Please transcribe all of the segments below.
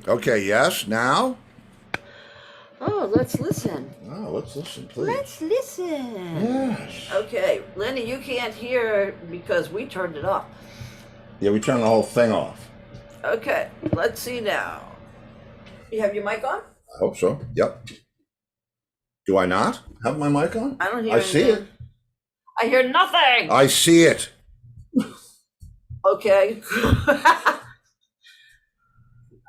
Okay, yes, now? Oh, let's listen. Oh, let's listen, please. Let's listen. Yes. Okay, Lenny, you can't hear because we turned it off. Yeah, we turned the whole thing off. Okay, let's see now. You have your mic on? I hope so. Yep. Do I not have my mic on? I don't hear I see anything. it. I hear nothing. I see it. Okay.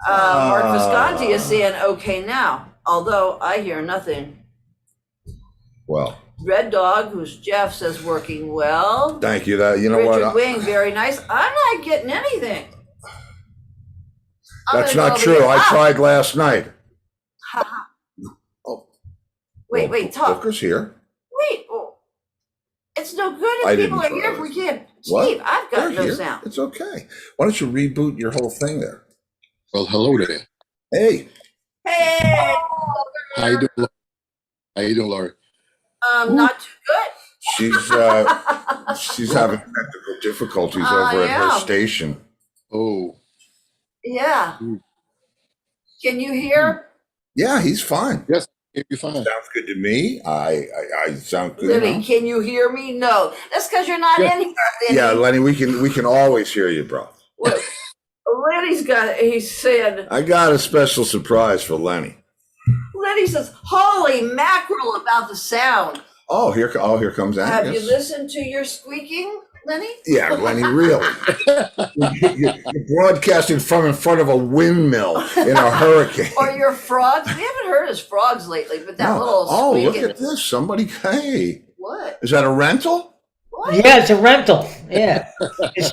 Mark Visconti is saying okay now, although I hear nothing. Well, Red Dog, who's Jeff, says working well. thank you. That you know Richard what? Wing, very nice. I'm not getting anything. That's not true. I tried last night. Oh, wait, talk. Booker's here. Wait, it's no good if people are here if we can't. Steve, I've got no sound. It's okay. Why don't you reboot your whole thing there? Well, hello there. Hey. Hey. How you doing? How you doing, Laurie? Not too good. She's having technical difficulties over at her station. Oh. Yeah. Can you hear? Yeah, he's fine. Yes, you're fine. Sounds good to me. I sound good. Lenny, can you hear me? No. That's because you're not in here, Lenny. Yeah, Lenny, we can always hear you, bro. Well, he's saying. I got a special surprise for Lenny. Lenny says, holy mackerel about the sound. Oh, here comes Angus. Have you listened to your squeaking, Lenny? Yeah, Lenny, really. You're broadcasting from in front of a windmill in a hurricane. Or your frogs. We haven't heard his frogs lately, but that little squeaking. Look at this. Somebody, hey. What? Is that a rental? What? Yeah, it's a rental. Yeah. It's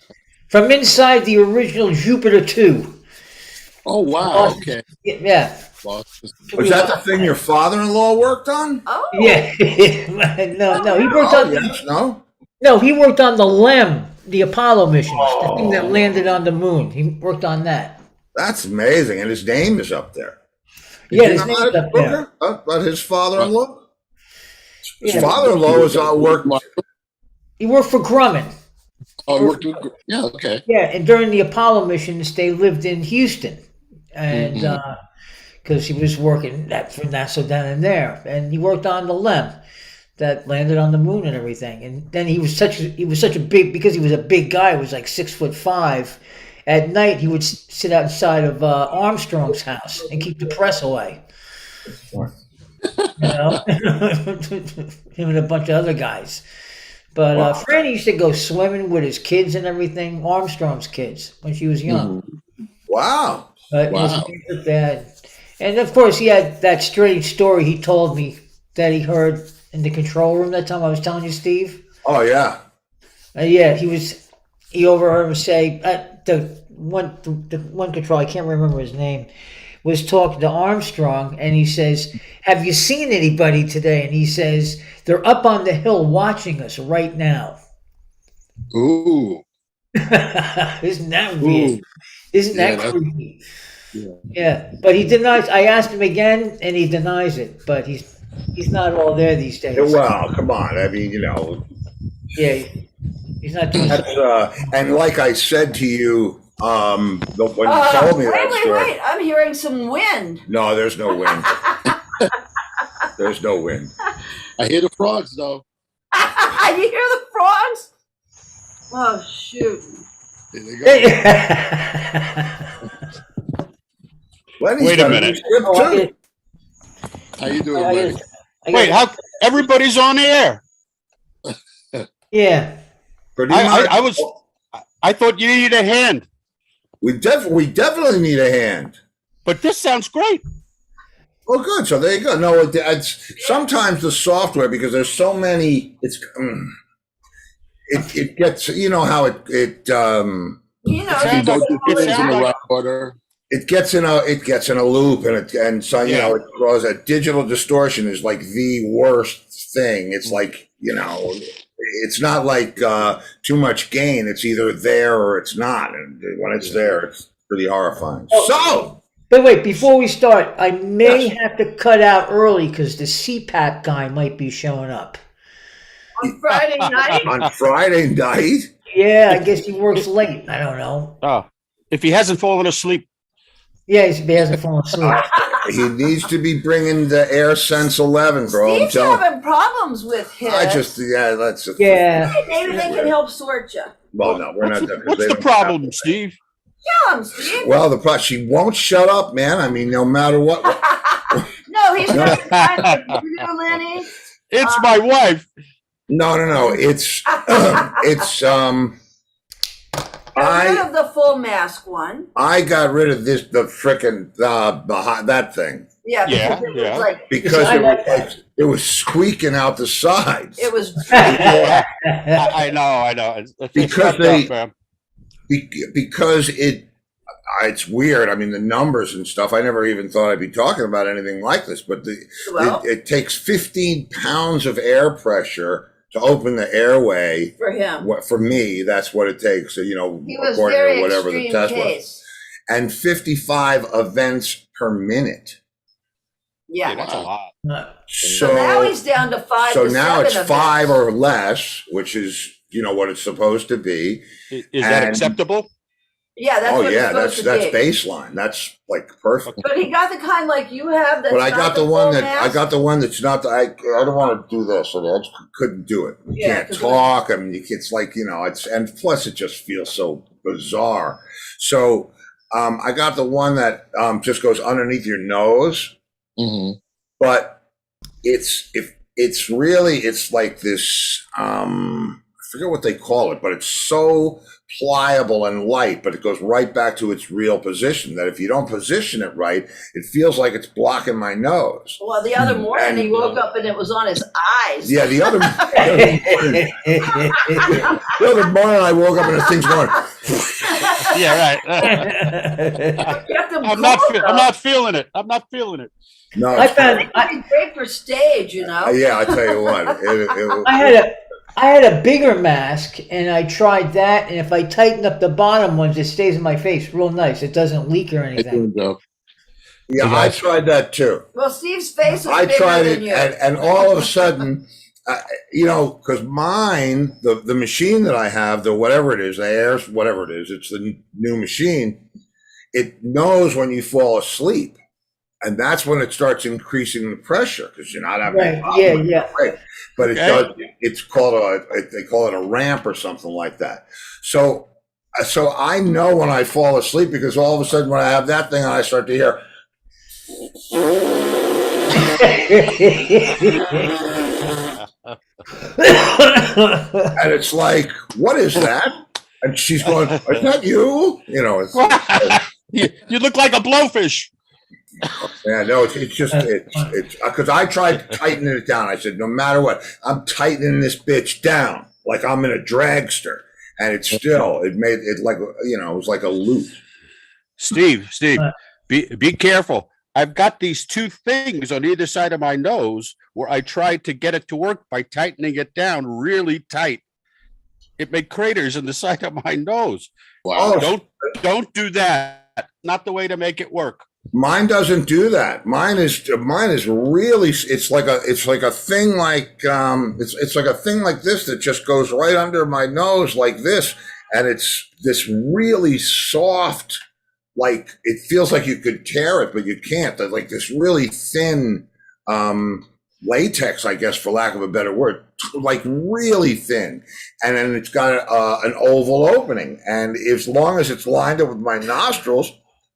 from inside the original Jupiter 2. Oh, wow. Okay. Yeah. Was that the thing your father-in-law worked on? Oh. Yeah. No. He worked on he worked on the LEM, the Apollo mission, the thing that landed on the moon. He worked on that. That's amazing. And his name is up there. His name is up there. About his father-in-law? His father-in-law was worked. He worked for Grumman. Oh, yeah, okay. Yeah, and during the Apollo missions, they lived in Houston, and because he was working for NASA down in there, and he worked on the LEM that landed on the moon and everything. And then he was such a big, because he was a big guy, he was like 6'5". At night, he would sit outside of Armstrong's house and keep the press away. You know, him and a bunch of other guys. But Franny used to go swimming with his kids and everything, Armstrong's kids, when she was young. Wow. But his dad. And of course, he had that strange story he told me that he heard in the control room that time I was telling you, Steve. Oh, yeah. Yeah, he overheard him say, the one control, I can't remember his name, was talking to Armstrong, and he says, have you seen anybody today? And he says, they're up on the hill watching us right now. Ooh. Isn't that weird? Isn't that creepy? Yeah. But he denies. I asked him again, and he denies it. But he's not all there these days. Well, come on. I mean, you know. Yeah, he's not doing and like I said to you, when you told me that story. Wait. I'm hearing some wind. No, there's no wind. There's no wind. I hear the frogs, though. You hear the frogs? Oh, shoot. There they go. Wait a minute. How you doing, Lenny? Wait, how everybody's on the air? Yeah. I thought you needed a hand. We definitely need a hand. But this sounds great. Well, good. So there you go. No, it's sometimes the software, because there's so many. It gets, you know how it you don't do things in the right order. It gets in a loop, and so you know, it throws a digital distortion is like the worst thing. It's like, you know, it's not like too much gain. It's either there or it's not, and when it's there, it's pretty horrifying. But wait, before we start, I may have to cut out early because the CPAP guy might be showing up. On Friday night? On Friday night? Yeah, I guess he works late. I don't know. Oh, if he hasn't fallen asleep Yeah, he hasn't fallen asleep. He needs to be bringing the AirSense 11, bro. Steve's having problems with his. Yeah. Maybe they can help sort you. Well, no, we're not. What's the problem, Steve? Tell him, Steve. Well, she won't shut up, man. I mean, no matter what. No, he's not trying to do, Lenny. It's my wife. No. It's Got rid of the full mask one. I got rid of the frickin' that thing. Yeah. Because it was squeaking out the sides. It was. I know. Because it's weird. I mean, the numbers and stuff. I never even thought I'd be talking about anything like this. But it takes 15 pounds of air pressure to open the airway for him. For me, that's what it takes. So, he was according very to whatever the test case. was, and 55 events per minute. Yeah, that's a lot. So now he's down to 5. So to now 7 it's events. 5 or less, which is what it's supposed to be. Is that acceptable? Yeah, that's what it's supposed to that's be. baseline. That's like perfect. But he got the kind like you have. That's But I got the one that's not. I don't want to do this, so I couldn't do it. You can't talk. I mean, it's like and plus it just feels so bizarre. So I got the one that just goes underneath your nose, but it's like this. I forget what they call it, but it's so pliable and light, but it goes right back to its real position, that if you don't position it right, it feels like it's blocking my nose. Well, the other morning he woke up and it was on his eyes. Yeah, the other morning I woke up and the thing's going. Yeah, right. I'm not feeling it. No, I found it great for stage, Yeah, I tell you what. I had a bigger mask, and I tried that, and if I tighten up the bottom ones, it stays in my face real nice. It doesn't leak or anything. Yeah, I tried that too. Well, Steve's face is I bigger tried than it, you. and all of a sudden, because mine, the machine that I have, the whatever it is, the Air, whatever it is, it's the new machine. It knows when you fall asleep, and that's when it starts increasing the pressure because you're not having. Right. Yeah. But it does. It's called they call it a ramp or something like that. So I know when I fall asleep because all of a sudden when I have that thing, I start to hear. And it's like, what is that? And she's going, is that you? You look like a blowfish. Yeah, no, it's just because I tried tightening it down. I said, no matter what, I'm tightening this bitch down like I'm in a dragster, and it made it like it was like a loop. Steve, be careful. I've got these two things on either side of my nose where I tried to get it to work by tightening it down really tight. It made craters in the side of my nose. Wow! Don't do that. Not the way to make it work. Mine doesn't do that. Mine is really. It's like a thing like it's like a thing like this that just goes right under my nose like this, and it's this really soft. Like it feels like you could tear it, but you can't. They're like this really thin latex, I guess, for lack of a better word, like really thin, and then it's got an oval opening, and as long as it's lined up with my nostrils,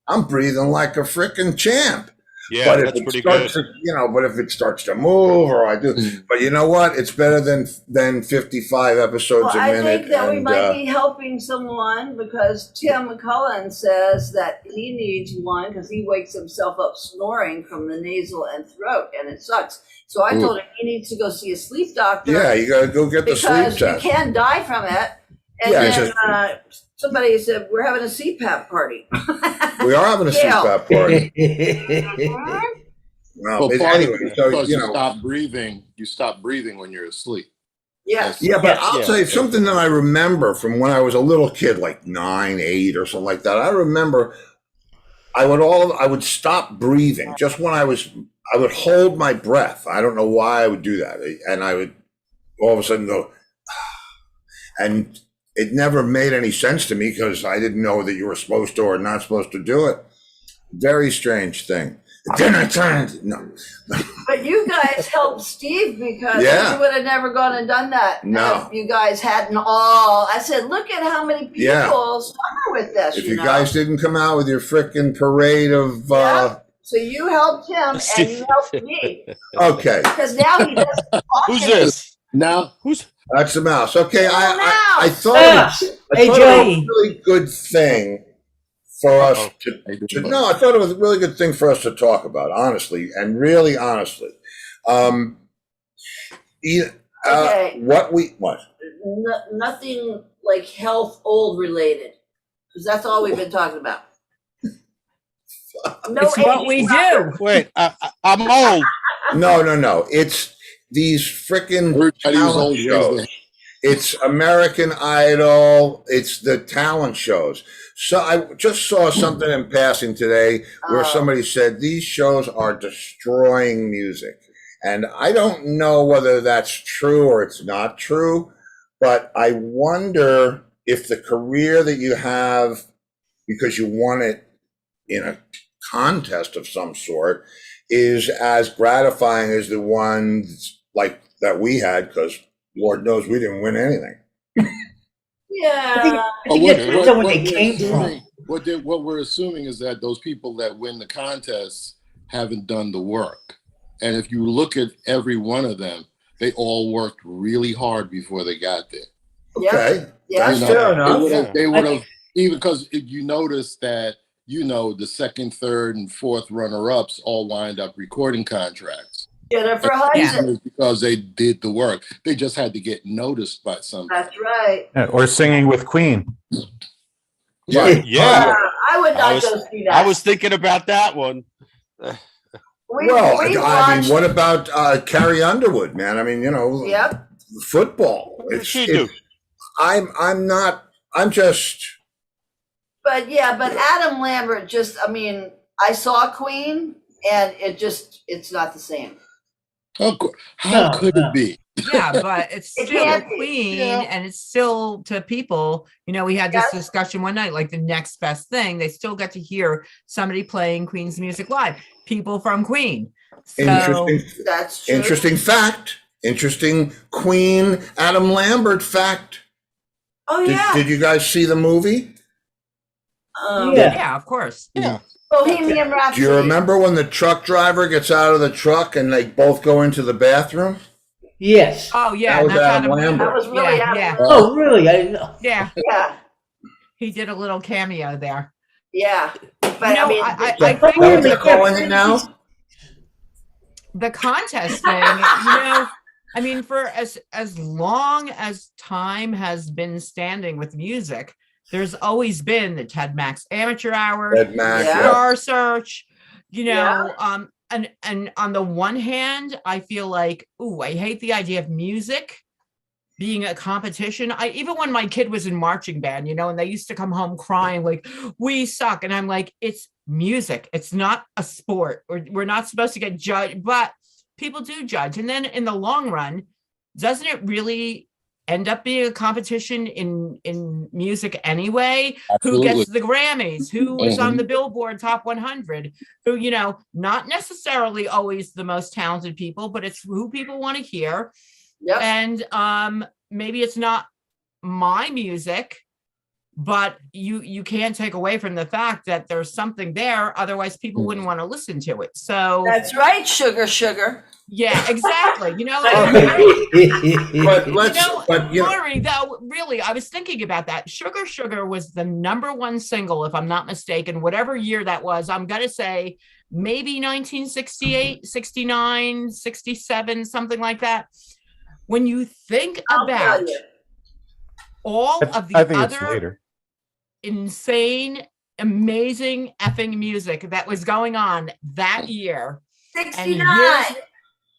I'm breathing like a freaking champ. Yeah, but if that's it pretty starts good. but if it starts to move or I do, but you know what? It's better than 55 episodes a minute. I think that we might be helping someone because Tim McCullen says that he needs one because he wakes himself up snoring from the nasal and throat, and it sucks. So I told him he needs to go see a sleep doctor. Yeah, you got to go get the sleep test. Because you can die from it. And then somebody said, we're having a CPAP party. We are having a CPAP party. Well, anyway, so you stop breathing. You stop breathing when you're asleep. Yes. Yeah, but I'll tell you something that I remember from when I was a little kid, like 9, 8 or something like that. I remember I would stop breathing just when I would hold my breath. I don't know why I would do that. And I would all of a sudden go, and it never made any sense to me because I didn't know that you were supposed to or not supposed to do it. Very strange thing. Then I turned. No. But you guys helped Steve because Yeah. he would have never gone and done that. No. If you guys hadn't all. I said, look at how many people Yeah. suffer with this. If you guys didn't come out with your frickin' parade of. Yeah. So you helped him and Steve. you helped me. Okay. Because now he doesn't talk Who's anymore. this? Now, Who's That's the mouse. Okay. I Mouse. thought Hey, it was a Joey. really good thing for us no, I thought it was a really good thing for us to talk about, honestly, and really honestly. Okay. What? Nothing like health old related. Because that's all we've been talking about. No It's what aging we problem. do. wait? I'm old. No. It's these frickin' everybody who's talent old shows. It's American Idol. It's the talent shows. So I just saw something in passing today where somebody said these shows are destroying music. And I don't know whether that's true or it's not true, but I wonder if the career that you have because you won it in a contest of some sort is as gratifying as the ones like that we had, because Lord knows we didn't win anything. Yeah. I think it depends on where they came from. What we're assuming is that those people that win the contests haven't done the work. And if you look at every one of them, they all worked really hard before they got there. Okay. Yeah. That's fair enough. They would have, even because you notice that, the second, third, and fourth runner-ups all wind up recording contracts. Jennifer Hudson. Because they did the work. They just had to get noticed by somebody. That's right. Or singing with Queen. Right. Yeah. I would not I was- go see that. I was thinking about that one. We I mean, watched- what about Carrie Underwood, man? I mean, Yep. football. What did she do? I'm just. But Adam Lambert I saw Queen and it's not the same. How could it be? Yeah, but it's It still can't be. Queen, Yeah. and it's still to people. We had this discussion one night, like the next best thing. They still get to hear somebody playing Queen's music live. People from Queen. So Interesting. That's true. Interesting fact. Interesting Queen Adam Lambert fact. Oh yeah. Did you guys see the movie? Yeah. yeah, of course. Yeah. Bohemian Rhapsody. Do you remember when the truck driver gets out of the truck and they both go into the bathroom? Yes. Oh yeah, That was that's Adam Adam Lambert. That was really Yeah, Adam yeah. Lambert. Oh, really? I didn't know. Yeah, Yeah. he did a little cameo there. Yeah. But I Is think that what they're calling it now? the contest thing, for as long as time has been standing with music, there's always been the Ted Max Amateur Hour, Ed Mack, Yeah. yeah. Star Search, Yeah. and on the one hand, I feel like, I hate the idea of music being a competition. Even when my kid was in marching band, and they used to come home crying like, we suck. And I'm like, it's music. It's not a sport. We're not supposed to get judged, but people do judge. And then in the long run, doesn't it really end up being a competition in music anyway? Absolutely. Who gets the Grammys? Who is on the Billboard Top 100? Who, not necessarily always the most talented people, but it's who people want to hear. Yep. And maybe it's not my music, but you can't take away from the fact that there's something there. Otherwise, people wouldn't want to listen to it. So That's right, sugar. yeah, exactly. But Maury, though, really, I was thinking about that. Sugar was the #1 single, if I'm not mistaken, whatever year that was. I'm going to say maybe 1968, 69, 67, something like that. When you think I'll about tell you. all of the I think it's other later. insane, amazing effing music that was going on that year. 69.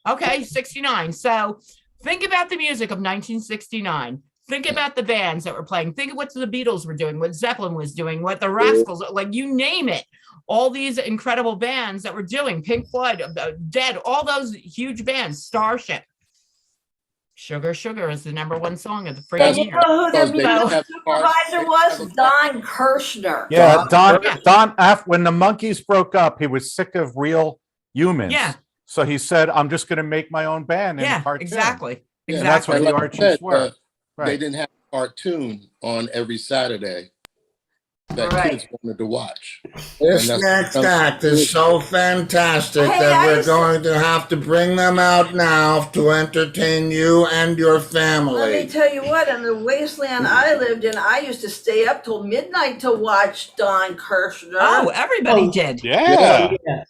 Okay, 69. So think about the music of 1969. Think about the bands that were playing. Think of what the Beatles were doing, what Zeppelin was doing, what the Rascals, like you name it. All these incredible bands that were doing, Pink Floyd, Dead, all those huge bands, Starship. Sugar Sugar is the #1 song of the free And you year. know who their Because they music have supervisor was? Don Kirshner. Yeah, Yeah. Don. When the monkeys broke up, he was sick of real humans. Yeah. So he said, "I'm just going to make my own band in Yeah, cartoon." exactly. Yeah, And that's what and the like I Archies said, were. they Right. didn't have a cartoon on every Saturday that Right. kids wanted to watch. This And next act is so fantastic Hey, that I we're just- going to have to bring them out now to entertain you and your Let me family. tell you what, in the wasteland I lived in, I used to stay up till midnight to watch Don Kirshner. Oh, everybody Oh. did. Yeah. Yeah.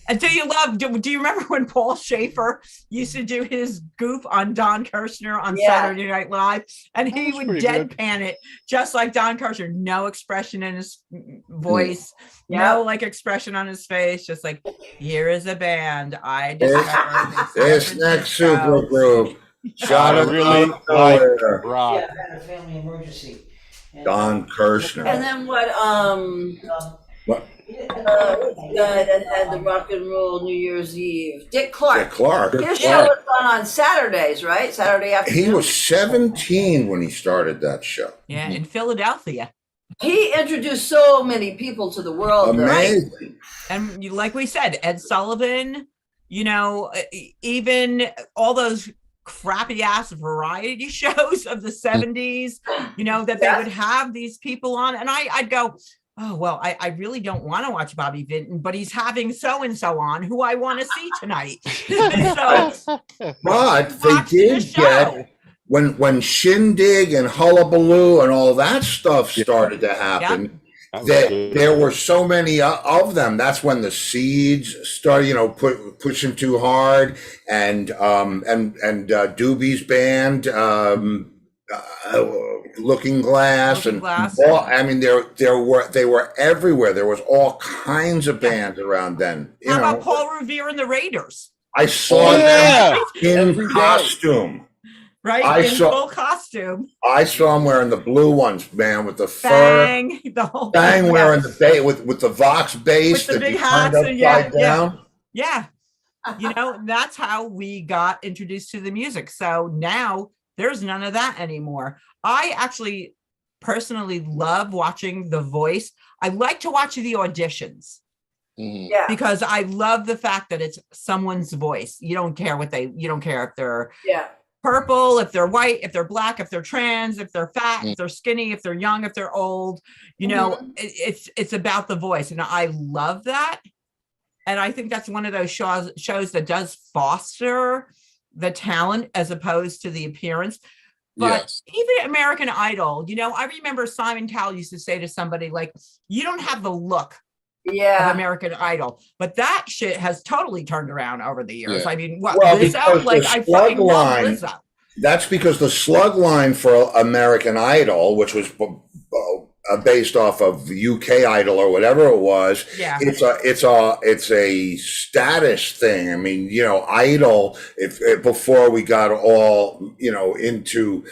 And do you remember when Paul Schaefer used to do his goof on Don Kirshner on Yeah. Saturday Night Live? And he was would pretty good. deadpan it just like Don Kirshner. No expression in his voice, Yep. no like expression on his face, just like, here is a band I discovered. This next super group, shot I it really out like nowhere. rock. Yeah, I had a family emergency. And, Don Kirshner. And then what, What? guy that had the rock and roll New Year's Eve? Dick Clark. Dick Clark. His show was on Saturdays, right? Saturday afternoon. He was 17 when he started that show. Yeah, in Philadelphia. He introduced so many people to the world. though. Amazing. And like we said, Ed Sullivan, even all those crappy ass variety shows of the 70s, that they would have these people on. And I'd go, oh, well, I really don't want to watch Bobby Vinton, but he's having so-and-so on who I want to see tonight. So But they watch the did show. get, when Shindig and Hullabaloo and all that stuff started to happen, That was good. there were so many of them. That's when the Seeds started, pushing too hard, and Doobie's band, Looking Glass, Looking and Glass. I mean, they were everywhere. There was all kinds of bands around then. How about Paul Revere and the Raiders? I saw Oh, yeah. them in Every day. costume. Right? I in saw- full costume. I saw him wearing the blue ones, man, with the fur. Bang. The whole Bang yeah. wearing the bass with the Vox bass With the that big he hats turned and upside yeah. down. Yeah. That's how we got introduced to the music. So now there's none of that anymore. I actually personally love watching The Voice. I like to watch the auditions Mhm. Yeah. because I love the fact that it's someone's voice. You don't care if they're Yeah. purple, if they're white, if they're black, if they're trans, if they're fat, if they're skinny, if they're young, if they're old, it's about the voice. And I love that. And I think that's one of those shows that does foster the talent as opposed to the appearance. But Yes. even American Idol, I remember Simon Cowell used to say to somebody like, you don't have the look of Yeah. American Idol, but that shit has totally turned around over the years. Yeah. I mean, what Well, Lizzo? because Like the I slug fucking love line- Lizzo. That's because the slug line for American Idol, which was based off of UK Idol or whatever it was, Yeah. it's a status thing. I mean, Idol. If before we got all into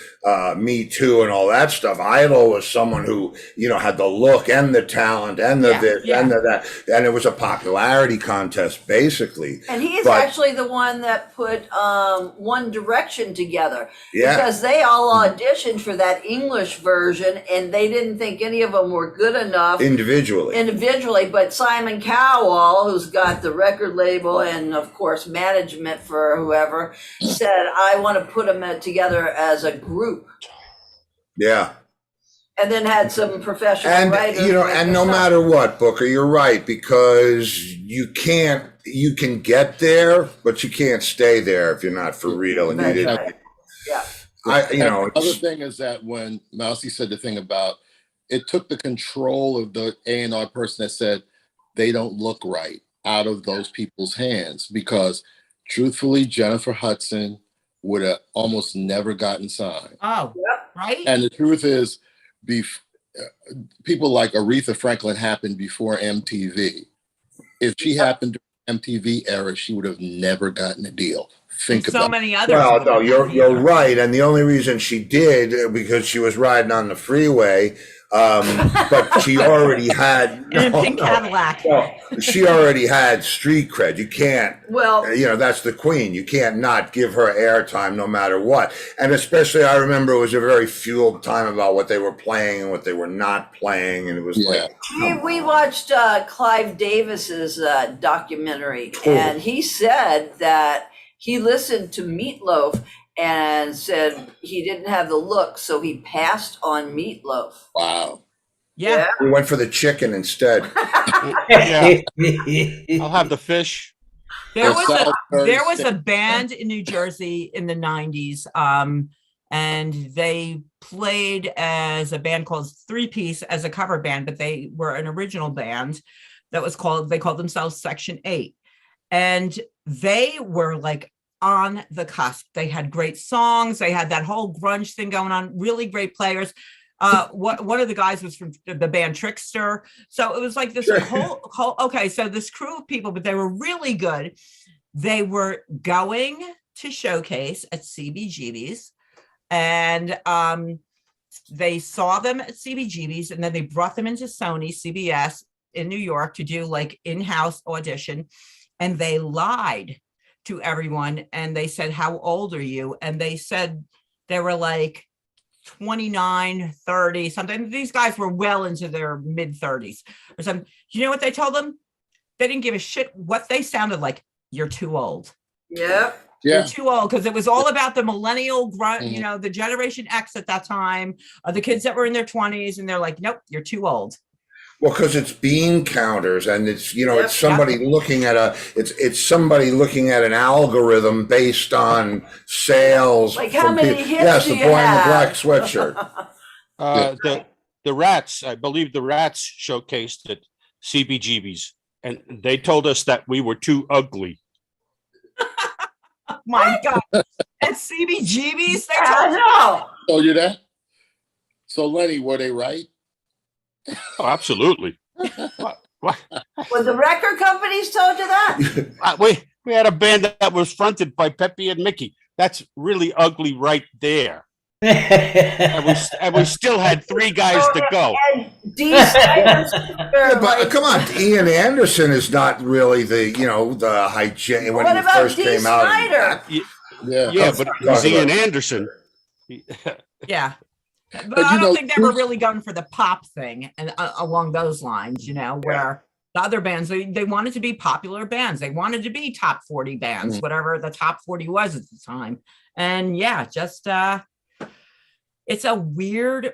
Me Too and all that stuff, Idol was someone who had the look and the talent and the Yeah, this yeah. and the that, and it was a popularity contest basically. And he's But- actually the one that put One Direction together. Yeah. Because they all auditioned for that English version and they didn't think any of them were good enough Individually. but Simon Cowell, who's got the record label and of course management for whoever, said, I want to put them together as a group. Yeah. And then had some professional And writers. and no matter what, Booker, you're right, because you can get there, but you can't stay there if you're not for real. And you That's didn't. right. Yeah. The Other it's- thing is that when Mousy said the thing about it took the control of the A&R person that said they don't look right out of those people's hands, because truthfully, Jennifer Hudson would have almost never gotten signed. Oh, Yep. right? And the truth is, people like Aretha Franklin happened before MTV. If she happened during MTV era, she would have never gotten a deal. Think so about many others. Well, no, you're right, and the only reason she did because she was riding on the freeway But she already had In a pink Cadillac. she already had street cred. You can't, Well, you know, that's the queen. You can't not give her airtime no matter what. And especially, I remember it was a very fueled time about what they were playing and what they were not playing, and it was like we watched Clive Davis's documentary, and he said that he listened to Meatloaf and said he didn't have the look, so he passed on Meatloaf. Wow. Yeah. we went for the chicken instead. Yeah, I'll have the fish. There Or was Salisbury a band in New Jersey in the 90s, and they played as a band called Three Piece as a cover band, but they were an original band that was they called themselves Section 8. And they were like on the cusp. They had great songs. They had that whole grunge thing going on, really great players. One of the guys was from the band Trickster. So it was like this whole okay, so this crew of people, but they were really good. They were going to showcase at CBGB's, and they saw them at CBGB's, and then they brought them into Sony CBS in New York to do like in-house audition, and they lied to everyone, and they said, how old are you? And they said they were like 29, 30 something. These guys were well into their mid 30s or something. You know what they told them? They didn't give a shit what they sounded like. You're too old. Yep. You're too old, because it was all about the millennial grunt, you know, the Generation X at that time, the kids that were in their 20s, and they're like, nope, you're too old. Well, because it's bean counters, and it's, you know, it's somebody looking at it's somebody looking at an algorithm based on sales. Like how many hits yes, do the you boy in the have? black sweatshirt. The Rats, I believe the Rats showcased at CBGB's, and they told us that we were too ugly. My God. At CBGB's, they I told know. Told you that? So Lenny, were they right? Oh, absolutely. What? Well, the record companies told you that? We had a band that was fronted by Pepe and Mickey. That's really ugly right there. And we still had 3 guys to go. And Dee Snider's But come on, Ian Anderson is not really the, you know, the hygiene when What he about first Dee came out. Snider? Yeah. But it was Ian Anderson. yeah. But But, I you don't know, think they were really going for the pop thing and along those lines, you know, where the other bands, they wanted to be popular bands. They wanted to be top 40 bands, whatever the top 40 was at the time. And just it's a weird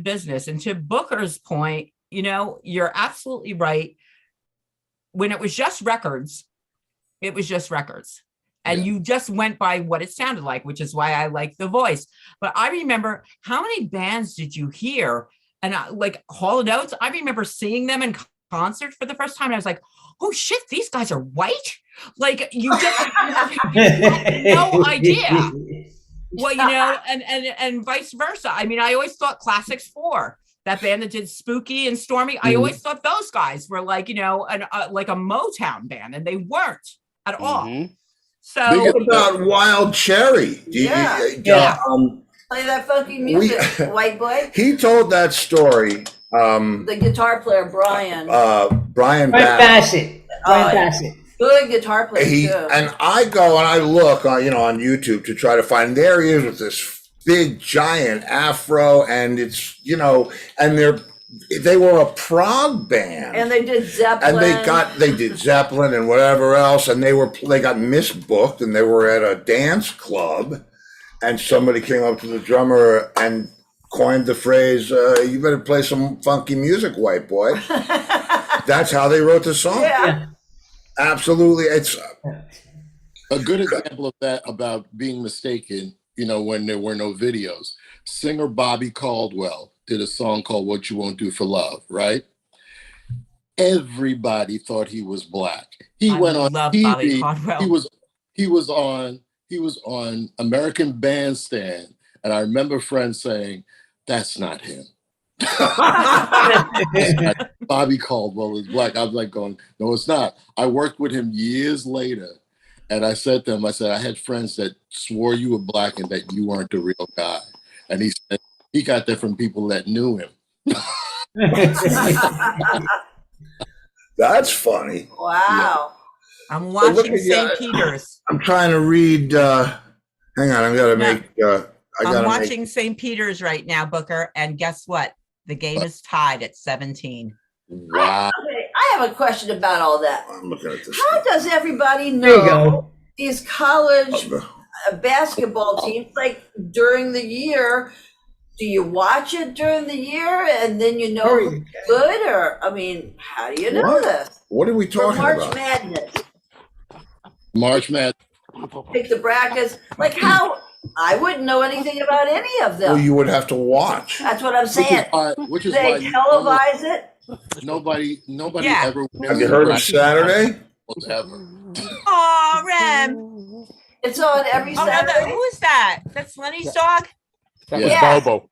business. And to Booker's point, you know, you're absolutely right. When it was just records, it was just records. And you just went by what it sounded like, which is why I like The Voice. But I remember, how many bands did you hear? And like Hall & Oates, I remember seeing them in concert for the first time. And I was like, oh shit, these guys are white? Like, you just had no idea. Well, you know, and vice versa. I mean, I always thought Classics 4, that band that did Spooky and Stormy, I always thought those guys were like, you know, like a Motown band, and they weren't at all. So what about Wild Cherry? Play that funky music, white boy. He told that story. The guitar player, Brian. Brian Bassett. Good guitar player, too. And I go and I look on, you know, on YouTube to try to find, there he is with this big giant afro, and it's, you know, and they were a prog band, and they did Zeppelin, and they did Zeppelin and whatever else, and they got misbooked, and they were at a dance club, and somebody came up to the drummer and coined the phrase, you better play some funky music, white boy. That's how they wrote the song. Absolutely. It's a good example of that, about being mistaken, you know, when there were no videos. Singer Bobby Caldwell did a song called What You Won't Do for Love, right? Everybody thought he was black. He went on TV. He was on American Bandstand, and I remember friends saying, that's not him. Bobby Caldwell is black. I was like going, no, it's not. I worked with him years later, and I said to him, I said, I had friends that swore you were black and that you weren't the real guy. And he said he got that from people that knew him. That's funny. Wow. I'm look watching at you. St. Peter's. I'm trying to read. Hang on, I gotta No. make. I I'm gotta watching make. St. Peter's right now, Booker, and guess what? The game is tied at 17. Wow. Okay, I have a question about all that. I'm looking at this. How does everybody There you know go. these college basketball teams, like during the year? Do you watch it during the year and then you know who's good? Or, I mean, how do you know What? this? What are we For talking March about? Madness, March Madness. pick the brackets. Like how? I wouldn't know anything about any of them. Well, you would have to watch. That's what I'm saying. Which is They why televise it. nobody Yeah. ever Have you heard of Saturday? ever. Oh, Rem. It's on every Oh, no, Saturday. who is that? That's Lenny's dog? That Yeah. was Bobo.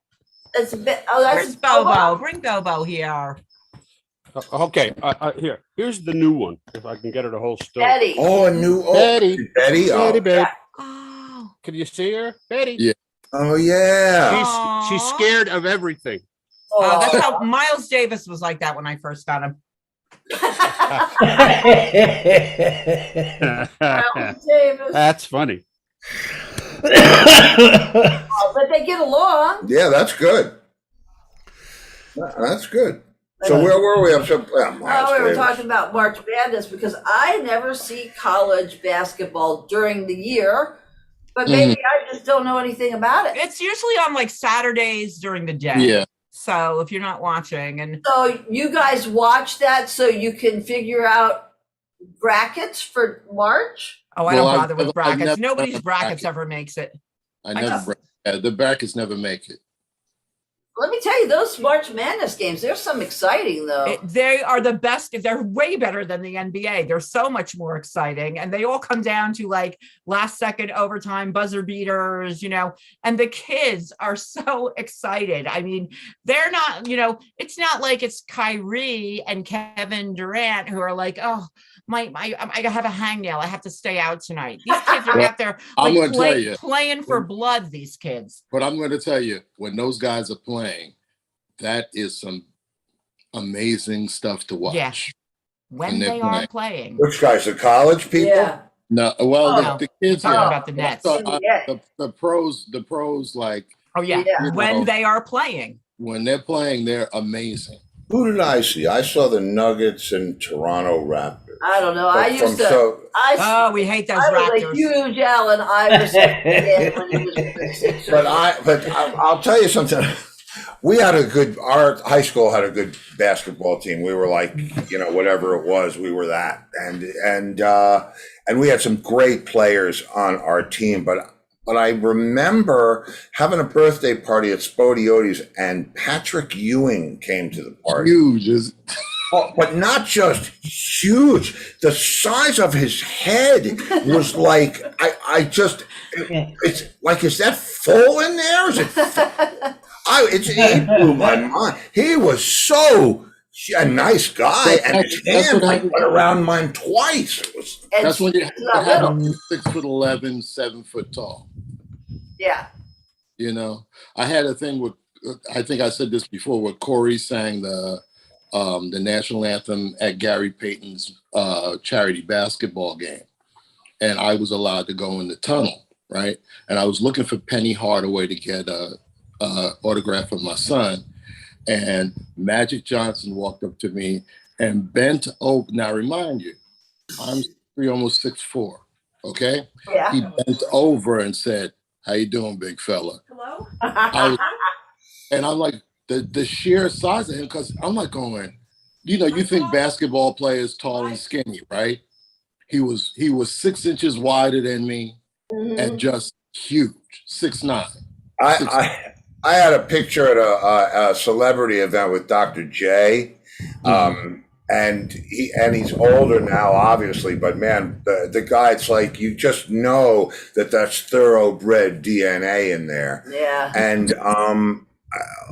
It's a bit. Oh, that's Where's Bobo? Bring Bobo here. Okay, here's the new one. If I can get her to hold still. Betty. Oh, a new Betty. Betty. Oh, Betty, babe. Oh. Can you see her? Betty. Yeah. oh yeah. She's Aw. scared of everything. Oh, that's how Miles Davis was like that when I first got him. Davis. That's funny. Oh, but they get along. Yeah, that's good. That's good. So where were we? I'm so. Oh, we were talking about March Madness because I never see college basketball during the year, but maybe I just don't know anything about it. It's usually on like Saturdays during the day. Yeah. So if you're not watching, and So you guys watch that so you can figure out brackets for March? oh, I Well, don't I've bother with never- I've brackets. never Nobody's done a brackets bracket. ever makes it. The brackets never make it. Let me tell you, those March Madness games, there's some exciting though. They are the best. They're way better than the NBA. They're so much more exciting. And they all come down to like last second overtime buzzer beaters, and the kids are so excited. I mean, they're not, it's not like it's Kyrie and Kevin Durant who are like, oh, I have a hangnail. I have to stay out tonight. These kids are Well, out there I'm gonna tell you. playing for blood, these kids. But I'm going to tell you, when those guys are playing, that is some amazing stuff to watch. Yeah. When they're they are playing. Which guys? The college people? Yeah. No, well, Oh, the kids, Talking yeah. about the Nets. So, Yeah. the pros, like Oh, yeah. Yeah. When they are playing. when they're playing, they're amazing. Who did I see? I saw the Nuggets and Toronto Raptors. I don't know. But I used to. so Oh, we hate those I was a Raptors. huge Allen Iverson fan when he was with the Sixers. but I'll tell you something. We had our high school had a good basketball team. We were like, whatever it was, we were that. And we had some great players on our team, but I remember having a birthday party at Spodioti's and Patrick Ewing came to the party. Huge. But not just huge. The size of his head was like, it's like, is that full in there? Is it? It blew my mind. He was so a nice guy, and his hand went around mine twice. That's when you have not to little. have 6'11", 7 foot tall. Yeah. I had a thing with. I think I said this before, where Corey sang the national anthem at Gary Payton's charity basketball game, and I was allowed to go in the tunnel, right? And I was looking for Penny Hardaway to get a autograph of my son, and Magic Johnson walked up to me and bent over. Now, remind you, I'm almost 6'4". Okay, Yeah. he bent over and said, "How you doing, big fella?" Hello? And I'm like, the sheer size of him, because I'm like going, you think basketball players tall and skinny, right? He was 6 inches wider than me and just huge, 6'9". I had a picture at a celebrity event with Dr. J, and he's older now, obviously. But man, the guy, it's like you just know that's thoroughbred DNA in there. Yeah. And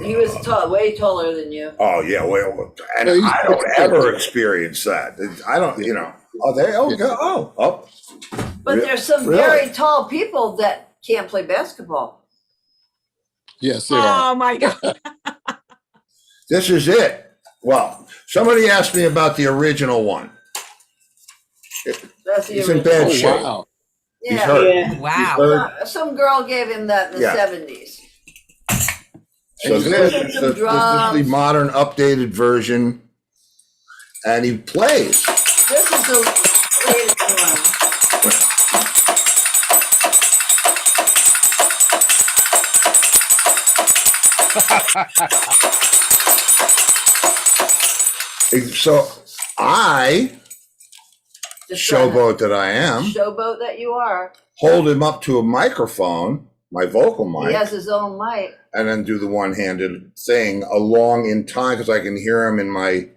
He was way taller than you. oh yeah, well, and Yeah, I don't ever experience that. I don't, Oh, there. Oh, go. Oh. But there's some Really? very tall people that can't play basketball. Yes, they are. Oh my God. This is it. Well, somebody asked me about the original one. That's the He's in original. bad Oh, shape. wow. He's Yeah. hurt. Yeah. He's Wow. hurt. Some girl gave him that in the Yeah. 70s. So And this he's is some the drums. modern, updated version, and he plays. This is the latest one. So I, Just trying to- showboat that I am, Showboat that you are. hold him up to a microphone, my vocal He mic, has his own mic. and then do the one-handed thing along in time because I can hear him in my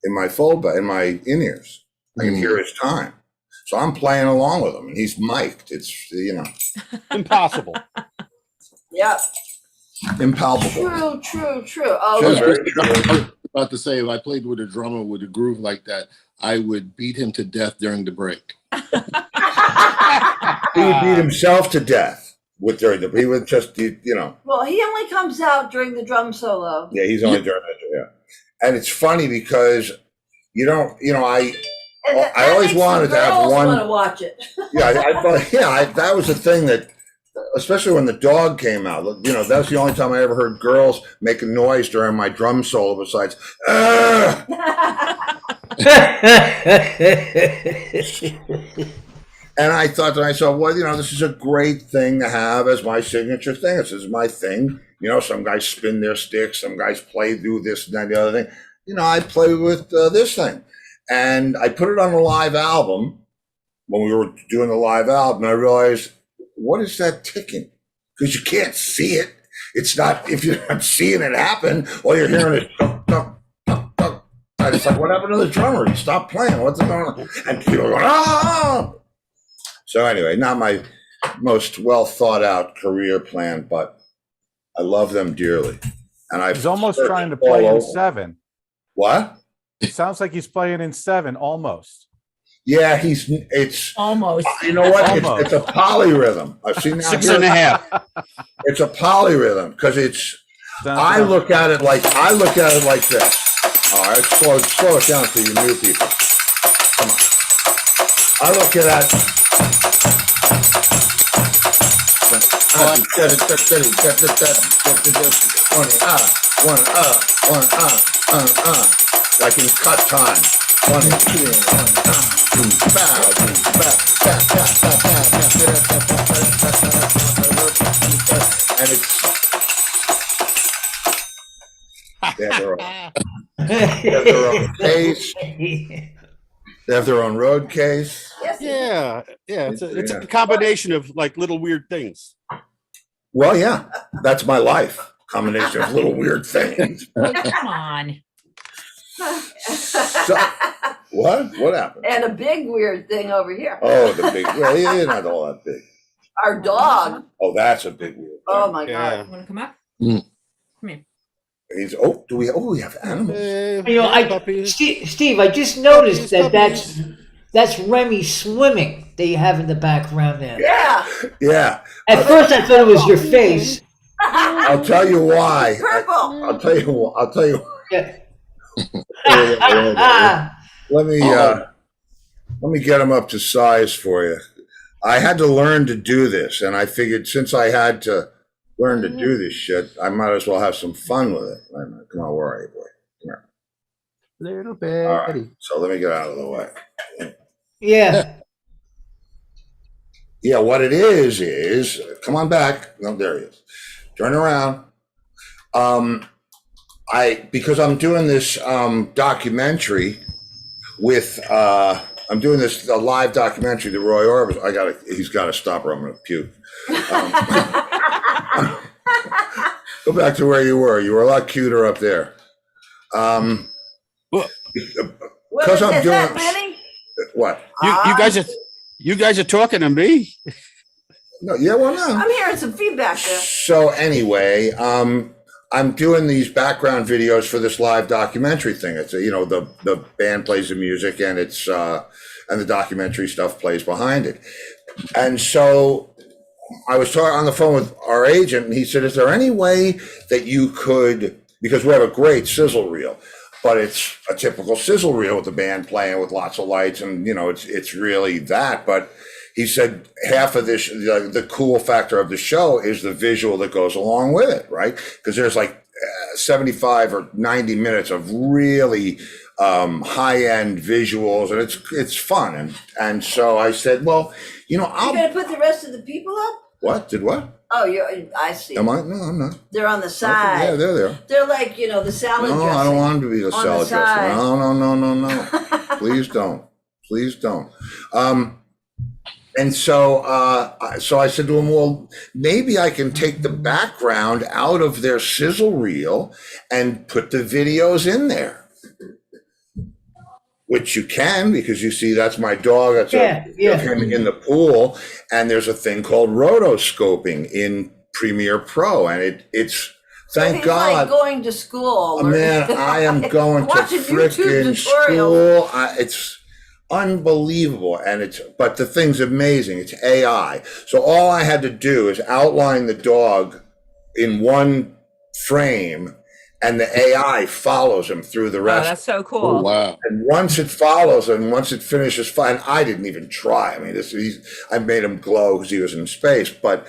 in-ears. I can hear his time. So I'm playing along with him, and he's mic'd. It's Impossible. Yep. impalpable. True. Oh, Sure. yeah. Very true. I was about to say, if I played with a drummer with a groove like that, I would beat him to death during the break. He would beat himself to death with during the. He would just Well, he only comes out during the drum solo. Yeah, he's only during that. Yeah, and it's funny because And I always wanted to have one. Want to watch it. Yeah, I thought, that was the thing that, especially when the dog came out, that's the only time I ever heard girls make a noise during my drum solo besides, "Ugh!" And I thought to myself, well, this is a great thing to have as my signature thing. This is my thing. Some guys spin their sticks, some guys play, do this and that, the other thing. I play with this thing. And I put it on a live album when we were doing the live album. And I realized, what is that ticking? Because you can't see it. It's not, if you're not seeing it happen, all you're hearing is duck, duck, duck, duck. And it's like, what happened to the drummer? He stopped playing. What's going on? And people are going, ah! So anyway, not my most well thought out career plan, but I love them dearly. And He's almost trying to play in 7. What? It sounds like he's playing in 7 almost. Yeah, it's Almost. you know what? Almost. It's a polyrhythm. I've seen that. 6.5. It's a polyrhythm because it's. Sounds I like- look at it like this. All right, slow it down for you new people. Come on. I look at that. Like in cut time. 1, 2, 1, and it's they have their own pace. They have their own road case. Yes, Yeah. It's a combination of like little weird things. Well, yeah, that's my life. Combination of little weird things. Oh, come on. So, what happened? and a big weird thing over here. Oh, the big. Well, he's not all that big. Our dog. Oh, that's a big weird. Oh my Yeah. Want to come up? He's. We have animals. Steve, I just noticed that's Remy swimming that you have in the background there. Yeah. Yeah. At first, I thought it was your face. I'll tell you why. Purple. I'll tell you. Yeah. Let me get him up to size for you. I had to learn to do this, and I figured since I had to learn to do this shit, I might as well have some fun with it. Wait a minute. Come on, where are you, boy? Come here. Little bit. All right. So let me get out of the way. Yeah. Yeah, what it is come on back. No, there he is. Turn around. Because I'm doing this documentary with I'm doing this live documentary to Roy Orbison. He's got to stop or I'm going to puke. Go back to where you were. You were a lot cuter up there. What Because is I'm that, doing Lenny? what? You guys are talking to me. No, yeah, well, no. I'm hearing some feedback there. So anyway, I'm doing these background videos for this live documentary thing. It's the band plays the music and it's and the documentary stuff plays behind it. And so I was talking on the phone with our agent and he said, is there any way that you could because we have a great sizzle reel, but it's a typical sizzle reel with the band playing with lots of lights, and it's really that. But he said half of this, the cool factor of the show is the visual that goes along with it, right? Because there's like 75 or 90 minutes of really high-end visuals, and it's fun. And so I said, well, You're gonna put the rest of the people up? What? Did what? Oh, I see. Am I? No, I'm not. They're on the side. Yeah, they're there. They're like, the salad No, dressing. I don't want them to be the on salad the side. dressing. No. Please don't. Please don't. And so I said to him, well, maybe I can take the background out of their sizzle reel and put the videos in there. Which you can, because you see that's my dog. That's him in the pool. And there's a thing called rotoscoping in Premiere Pro. And it's thank God. Like going to school. Man, I am going to freaking school. It's unbelievable. But the thing's amazing. It's AI. So all I had to do is outline the dog in one frame, and the AI follows him through the rest. Oh, that's so cool. Oh, wow. And once it follows and once it finishes fine, I didn't even try. I mean, I made him glow because he was in space, but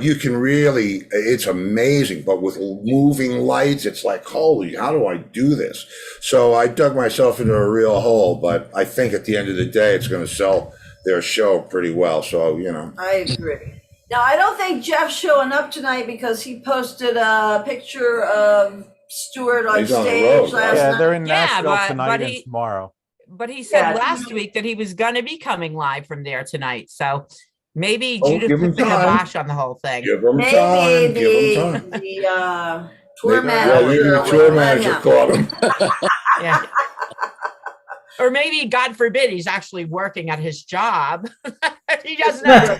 you can really, it's amazing. But with moving lights, it's like, holy, how do I do this? So I dug myself into a real hole, but I think at the end of the day, it's going to sell their show pretty well. So, I agree. Now, I don't think Jeff's showing up tonight because he posted a picture of Stewart on He's on the stage road, last right? Yeah, night. they're in Yeah, Nashville but tonight he- and tomorrow. But he said Yeah. last week that he was going to be coming live from there tonight. So maybe Oh, Judith give him put the time. kibosh on the whole thing. Give them Maybe time. Give them time. the tour Maybe manager. the tour manager caught him. Yeah. Or maybe, God forbid, he's actually working at his job. He doesn't have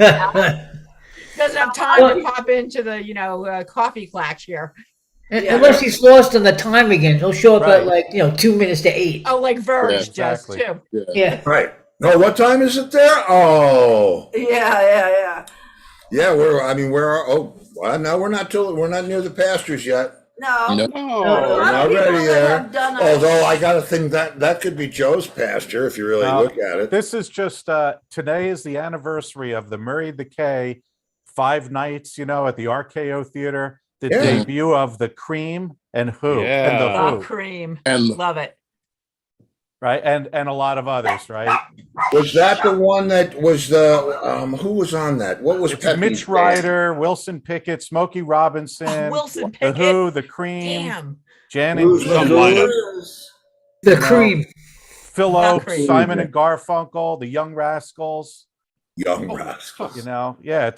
time to pop into the coffee clash here. Unless he's lost on the time again, he'll show up at Right. like 2 minutes to 8. Oh, like Verge Yeah, does exactly. too. Yeah. Right. No, what time is it there? Oh. Yeah. Yeah, no, we're not near the pastures yet. No. You know? Oh, We're not ready there. Done Although I got to think that could be Joe's pasture if you really No, look at it. This is just today is the anniversary of the Murray the K 5 nights, at the RKO Theater, the Yeah. debut of the Cream and Who and Yeah. the Oh, Who, cream. And Love it. right? And a lot of others, right? Was that the one that was the who was on that? What was It's Pepe's Mitch band? Ryder, Wilson Pickett, Smokey Robinson, Wilson the Pickett. Who, the Cream, Damn. Janet, Who's the Some lineup. The You know, cream. Phil The Oakes, Cream. Simon and Garfunkel, the Young Rascals. Young Rascals. Yeah,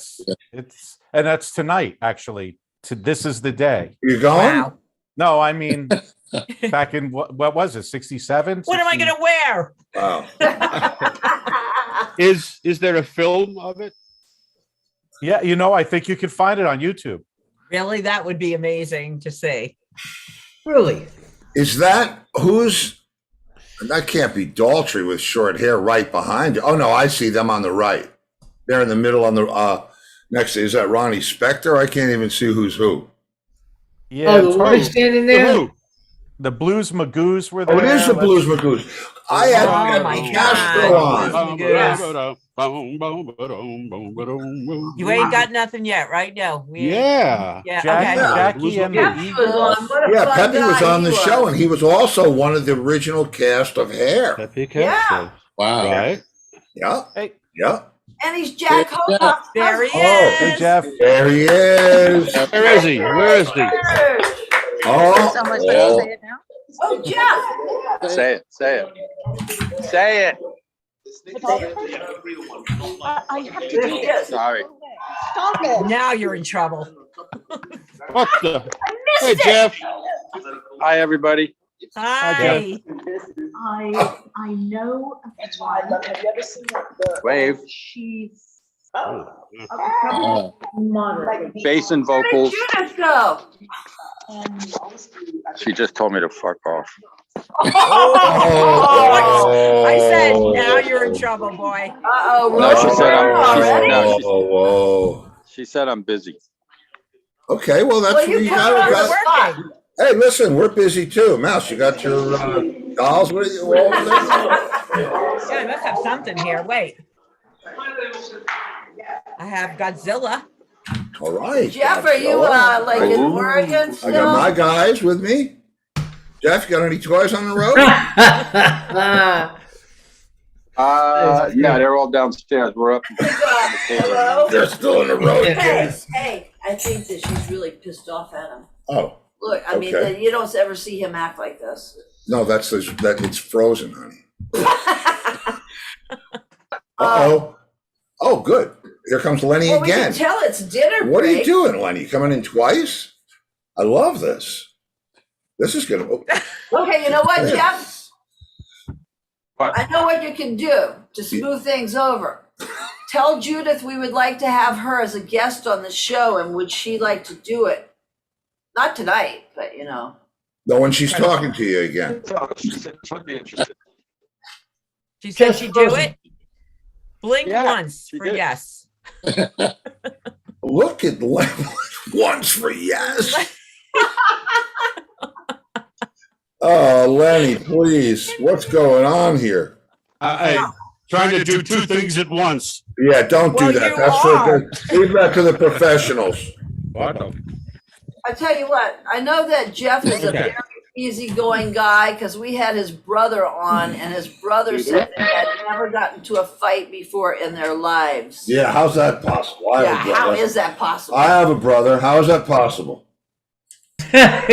it's and that's tonight actually. This is the day. You going? Wow. No, I mean back in what was it, 67? What am I going to wear? Wow. is there a film of it? Yeah, I think you can find it on YouTube. Really? That would be amazing to see. Really? Is that that can't be Daltrey with short hair right behind you. Oh no, I see them on the right. They're in the middle on the next. Is that Ronnie Spector? I can't even see who's who. Yeah, Oh, it's the woman hard. standing The there? Who? The Blues Magoos were there. Oh, it is the Let's- Blues Magoos. I had Oh, my Castro God. on. You ain't got nothing yet, right? No. Yeah. Yeah. Jack- Okay. Jackie and the Pepe was on. What a Yeah, fun Pepe was guy on the he show, was. and he was also one of the original cast of Hair. Pepe Yeah. Castro. wow. Right. Yeah, Hey, yeah. And he's Jack Yeah. Hogarth's There he Oh, hey is. Jeff. There he is. Where is he? Where is he? husband. Oh, Someone's supposed to oh. say it now? Oh, Jeff. Say it. Say it. Say it. With all the pressure? I have to do There he this. is. Sorry. Stop it. Now you're in trouble. What the? Hey, Jeff. Hi, everybody. Hi. I know. That's why I love. Have you ever seen the? Wave. She's. Uh, Moderate. Bass and Where did vocals. Judith go? She just told me to fuck off. Oh, I said, now you're in trouble, boy. Uh-oh. No, she said I'm- already? no, Whoa, whoa. She said I'm busy. Okay, well, that's Well, what you you put her on the got. spot. Hey, listen, we're busy too. Mouse, you got your dolls? What are you all over there? Yeah, I must have something here. Wait. I have Godzilla. All right. Jeff, are you like in Oregon still? I got my guys with me. Jeff, you got any toys on the road? Yeah, they're all downstairs. We're up. Hello? They're still on the road. Hey, I think that she's really pissed off at him. Oh, Look, I mean, Okay. you don't ever see him act like this. no, it's frozen, honey. Uh-oh. Oh, good. Here comes Lenny Well, we again. can tell it's dinner What are you break. doing, Lenny? Coming in twice? I love this. This is gonna. Okay, you know what, Jeff? What? I know what you can do to smooth things over. Tell Judith we would like to have her as a guest on the show, and would she like to do it? Not tonight, but you know. No, when she's talking to you again. Would be interesting. She said Just she'd do frozen. it. Blink Yeah, once she for did. yes. Look at Lenny once for yes. Oh, Lenny, please. What's going on here? I trying to do two things at once. Yeah, don't Well, do that. you That's are. leave that to the professionals. What? I tell you what, I know that Jeff is a Okay. very easygoing guy because we had his brother on, and his brother said they had never gotten to a fight before in their lives. Yeah, how's that possible? I Yeah, have a how brother. is that possible? I have a brother. How is that possible? I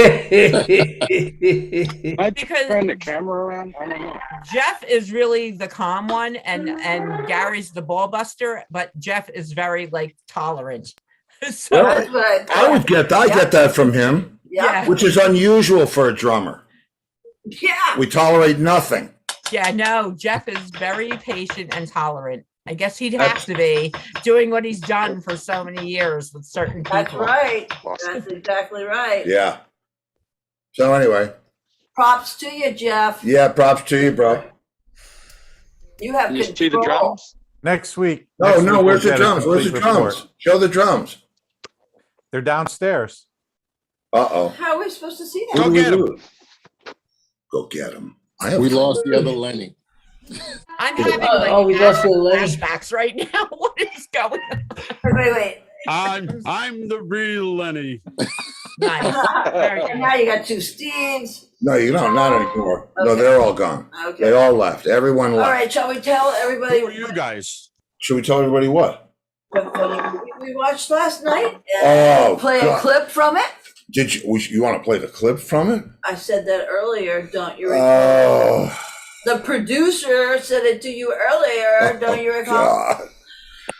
Because turn the camera around. I don't know. Jeff is really the calm one, and Gary's the ball buster, but Jeff is very like tolerant. So That's what I I thought. would get that. I get that from him, Yeah. which is unusual for a drummer. Yeah. We tolerate nothing. yeah, no, Jeff is very patient and tolerant. I guess he'd have to be doing what he's done for so many years with certain people. That's right. That's exactly right. Yeah. So anyway, Props to you, Jeff. yeah, props to you, bro. You have You see the control. drums? Next week. No, next no, week where's we'll the get a drums? Where's the complete report. drums? Show the drums. They're downstairs. Uh-oh. How are we supposed to see Who that? do we get 'em. lose? Go get him. I have We lost the other Lenny. I'm having like Oh, we lost the lady. flashbacks right now. What is going on? Wait. I'm the real Lenny. Nice. Very And good. now you got two Steves. No, you don't. Not anymore. No, Okay. they're all gone. Okay. They all left. Everyone All left. right, shall we tell everybody Who are you guys? Should we tell everybody what? what we watched last night? Oh, Play a God. clip from it? Did you want to play the clip from it? I said that earlier, don't you recall? Oh, The producer said it to you earlier, don't you recall? God.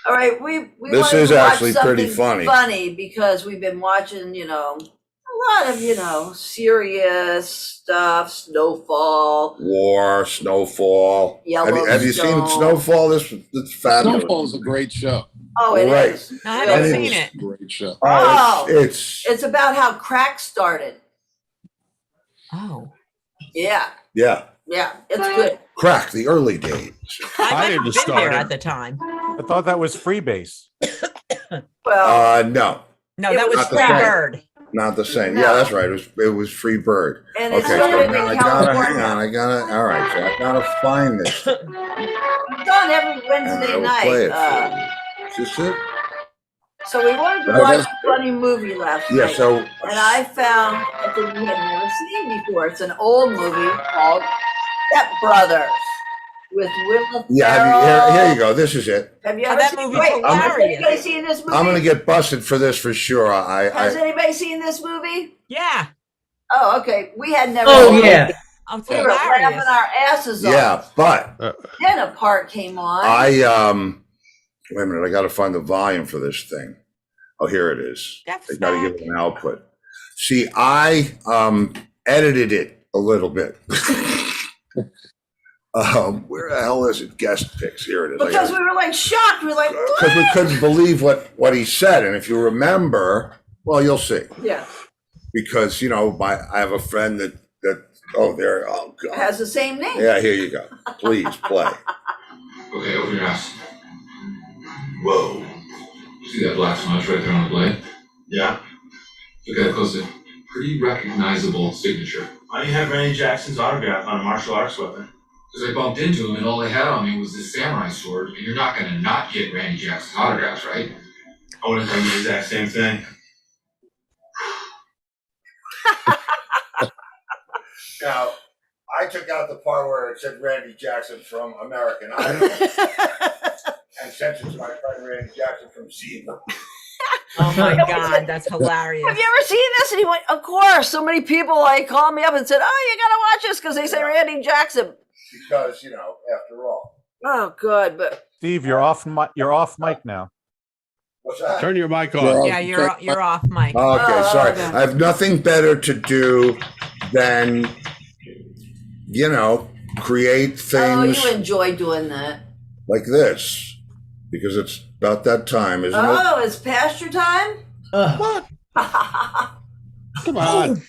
All right, we This wanted is to watch actually pretty something funny. because we've been watching, a lot of, serious stuff, Snowfall, War, Snowfall. Have you seen Yellowstone. Snowfall? It's fabulous. Snowfall's a great show. Oh, it Right. is. I haven't And seen it's- it. Great show. Oh, it's It's about how crack started. Oh, Yeah, yeah. it's good. Crack, the early days. I might didn't have been start there it. at the time. I thought that was Freebase. Well, No, No, It that was was Free not the Bird. not the same. No. Yeah, that's right. It was Free Bird. and it's Okay, so filmed now in hang on. California. All right, so I gotta find this. It's on every Wednesday I will play it night. for you. Is this it? So we wanted to No, watch that's- a funny movie last Yeah. night. So And I found a thing we had never seen before. It's an old movie called Step Brothers with Will yeah, Ferrell. here you go. This is it. Have you Oh, ever that seen movie's Wait, has hilarious. anybody seen this movie? I'm gonna get busted for this for sure. Has anybody seen this movie? Yeah. Oh, okay. We had never Oh seen yeah. it. Oh, it's We were laughing hilarious. our asses off. yeah, but Then a part came on. wait a minute. I gotta find the volume for this thing. Oh, here it is. That's I gotta give it an output. See, I edited it a little bit. Where the hell is it? Guest picks. Here it is. because we were like shocked. We were like, Because we what? couldn't believe what he said. And if you remember, well, you'll see. Yeah. Because, I have a friend that oh God. Has the same name. Yeah, here you go. Please play. Okay, open your eyes. Whoa. You see that black smudge right there on the blade? Yeah. The guy posted pretty recognizable signature. Why do you have Randy Jackson's autograph on a martial arts weapon? Because I bumped into him and all I had on me was this samurai sword, and you're not gonna not get Randy Jackson's autographs, right? I would have done the exact same thing. Now, I took out the part where it said Randy Jackson from American Idol and sent it to my friend Randy Jackson from Zebra. Oh my God, that's hilarious. Have you ever seen this? And he went, of course. So many people like called me up and said, oh, you got to watch this because they say Randy Jackson. Because, you know, after all. Oh, good. But Steve, you're off mic now. What's that? Turn your mic on. Yeah, you're off mic. Okay, sorry. okay. I have nothing better to do than, you know, create oh, things you enjoy doing that. like this. Because it's about that time, isn't it? Oh, it's pasture time? What? Come on.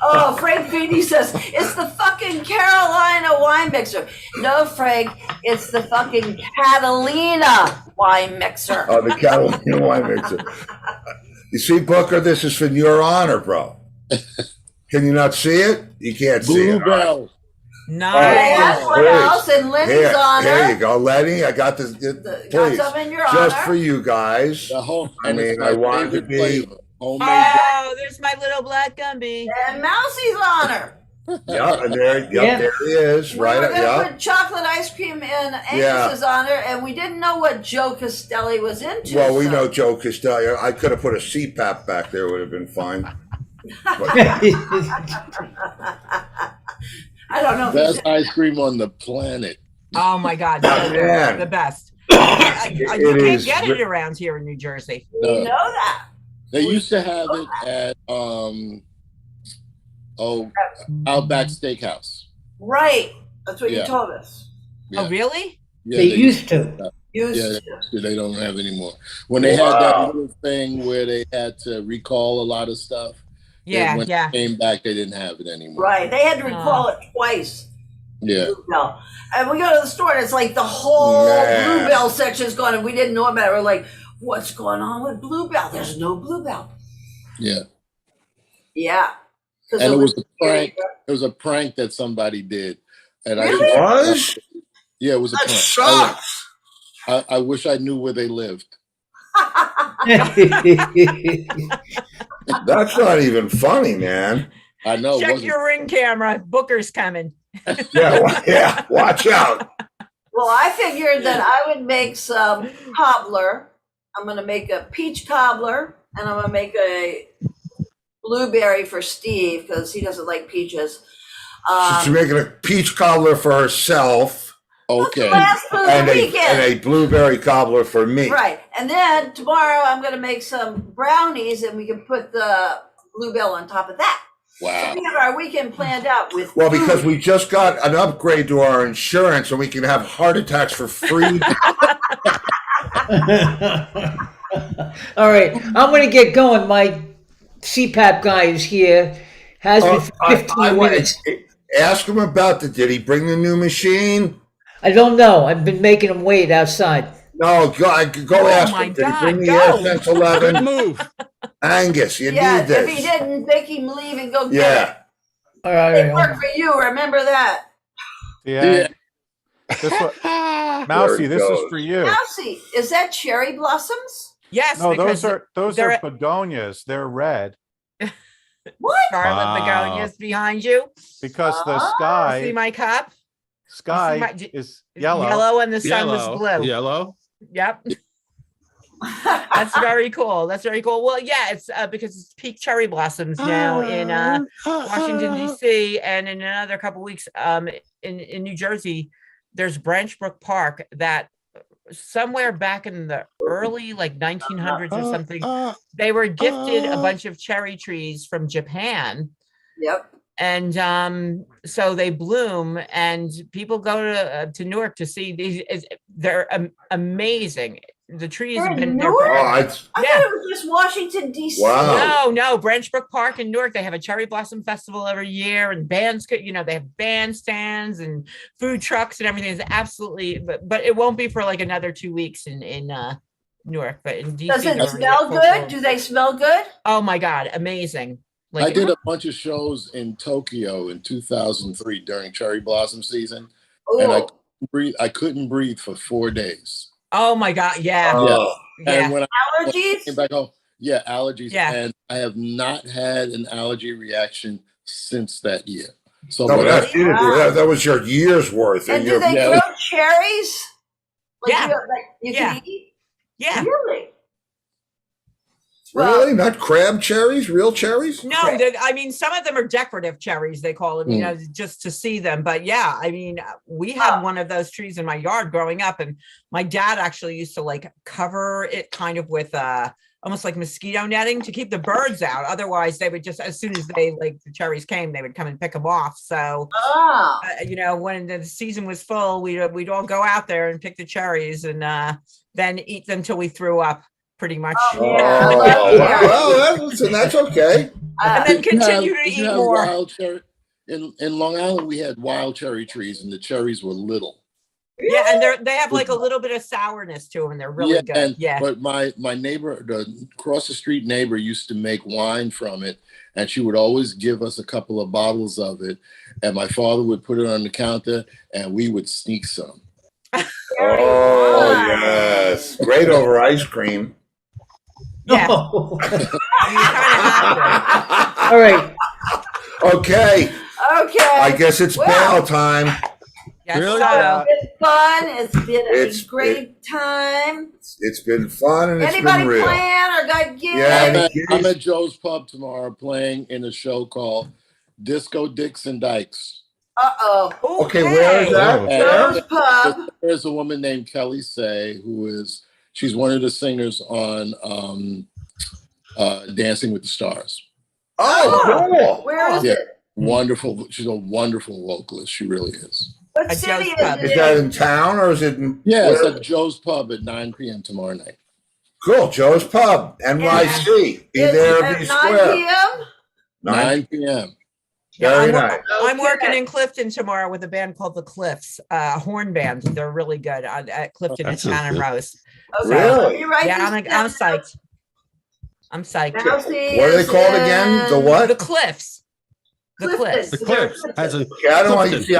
Oh, Frank Beatty says, it's the fucking Carolina wine mixer. No, Frank, it's the fucking Catalina wine mixer. Oh, the Catalina wine mixer. You see, Booker, this is for your honor, bro. Can you not see it? You can't see it. Bluebell. Nice. That's what else in Lenny's honor. Here you go, Lenny. I got this. Got Please, some in your just honor. for you guys. The whole, I mean, I wanted to be. flavor. Homemade. Oh, there's my little black Gumby. And Mousie's honor. Yeah, and there, Yeah. there he is. We were Right, going to yeah. put chocolate ice cream in Angus's honor, and we didn't know what Joe Castelli was into. Well, we so- know Joe Castelli. I could have put a CPAP back there; would have been fine. But, I don't know if Best ice cream on the planet. Oh my God, so good. Man. The best. It You can't is get re- it around here in New Jersey. we know that. They used to have it at Outback Steakhouse. Right. That's what you Yeah. told us. Yeah. Oh, really? Yeah, They used to. Used Yeah, to. they don't have anymore. When they had Wow. that little thing where they had to recall a lot of stuff, Yeah, when yeah. it came back, they didn't have it anymore. Right. They had to recall it twice. Yeah. Bluebell. And we go to the store and it's like the whole Man. Bluebell section's gone and we didn't know about it. We're like, what's going on with Bluebell? There's no Bluebell. Yeah. Yeah. 'Cause And it was a prank. It was a prank that somebody did. And Really? Was? Yeah, it was a That prank. sucks. I wish I knew where they lived. That's not even funny, man. I know. Check wasn't- your ring camera. Booker's coming. Yeah, watch out. Well, I figured that I would make some cobbler. I'm going to make a peach cobbler and I'm going to make a blueberry for Steve because he doesn't like peaches. She's making a peach cobbler for herself Okay. Last food of and the a, weekend. and a blueberry cobbler for me. Right. And then tomorrow I'm going to make some brownies and we can put the bluebell on top of that. Wow. We have our weekend planned out with Well, because food. we just got an upgrade to our insurance and we can have heart attacks for free. All right, I'm going to get going. My CPAP guy is here. Has been for 15 minutes. Ask him about did he bring the new machine? I don't know. I've been making him wait outside. No, go ask my him. Did he God, bring the go. AirSense 11? Move. Angus, you Yeah, need this. if he didn't, make him leave and go get Yeah. it. All right, It all right. worked for you. Remember that. Yeah. This one, Mousy, There it this is goes. for you. Mousy, is that cherry blossoms? Yes, No, because those they're- are begonias. They're red What? Scarlet Wow. begonias behind you. because the Ah, sky See my cup? sky my- is It's yellow. Yellow and the sun was blue. Yellow. Yep. That's very cool. That's very cool. Well, yeah, it's because it's peak cherry blossoms now in Washington D.C. and in another couple weeks in New Jersey. There's Branch Brook Park that somewhere back in the early like 1900s or something, they were gifted a bunch of cherry trees from Japan. Yep. And so they bloom, and people go to Newark to see these. They're amazing. The trees They're have been in there. Newark? Oh, I thought it was just Washington, D.C. Wow. No, Branch Brook Park in Newark. They have a cherry blossom festival every year, and bands. They have bandstands and food trucks and everything. It's absolutely, but it won't be for like another 2 weeks in Newark, but in DC. Does it they're smell full good? bloom. Do they smell good? Oh my God, amazing! I Like, did a bunch of shows in Tokyo in 2003 during cherry blossom season, and Ooh. I couldn't breathe for 4 days. oh my God, yeah, Oh, yeah, And when I Allergies? came back home, yeah, allergies, Yeah. and I have not had an allergy reaction since that year. So no, whatever. that's beautiful. Wow. That was your year's worth. And do you're- they Yeah. grow cherries? Like Yeah. you Yeah. can eat? yeah. Really? really? Not crab cherries? Real cherries? No, I mean, some of them are decorative cherries, they call them, you know, just to see them. But yeah, I mean, we had one of those trees in my yard growing up, and my dad actually used to like cover it kind of with almost like mosquito netting to keep the birds out. Otherwise, they would just, as soon as they like the cherries came, they would come and pick them off. So, you know, when the season was full, we'd all go out there and pick the cherries and then eat them till we threw up. Pretty much. Yeah. Oh, well, that's okay. And then Did you continue have- to did you eat have more. wild cherry? In Long Island, we had wild cherry trees, and the cherries were little. Yeah, and they have like a little bit of sourness to them, and they're really good. And, Yeah. But my neighbor, the across the street neighbor, used to make wine from it, and she would always give us a couple of bottles of it, and my father would put it on the counter, and we would sneak some. Oh, yes. Great over ice cream. Yeah. No. You kind of have to. All right. Okay. Okay. I guess it's bail time. Yes, Really? so- It's been fun. It's been It's- a great time. It's been fun and it's Anybody been real. plan or got gigs? Yeah, I'm at Joe's Pub tomorrow playing in a show called Disco Dicks and Dykes. Uh-oh. Okay, where is that? And Joe's Pub. there's a woman named Kelly Say, she's one of the singers on Dancing with the Stars. Oh, cool. Where is Yeah. it? Wonderful. She's a wonderful vocalist. She really is. What At city Joe's is Pub. Is it? that in town or is it in? Yeah, it's where- at Joe's Pub at 9 p.m. tomorrow night. Cool. Joe's Pub, NYC. Be It's there, at be 9 square. p.m.? 9 p.m. Very I'm, nice. I'm working Okay. in Clifton tomorrow with a band called The Cliffs, horn band. They're really good at Clifton and That sounds Shannon good. Rose. Okay, Really? let me write Yeah, this I'm down. psyched. I'm psyched. Mousy What are they is called again? The in what? The Cliffs. The Clifton. Cliffs. The Cliffs. As a Yeah, I don't want you to see.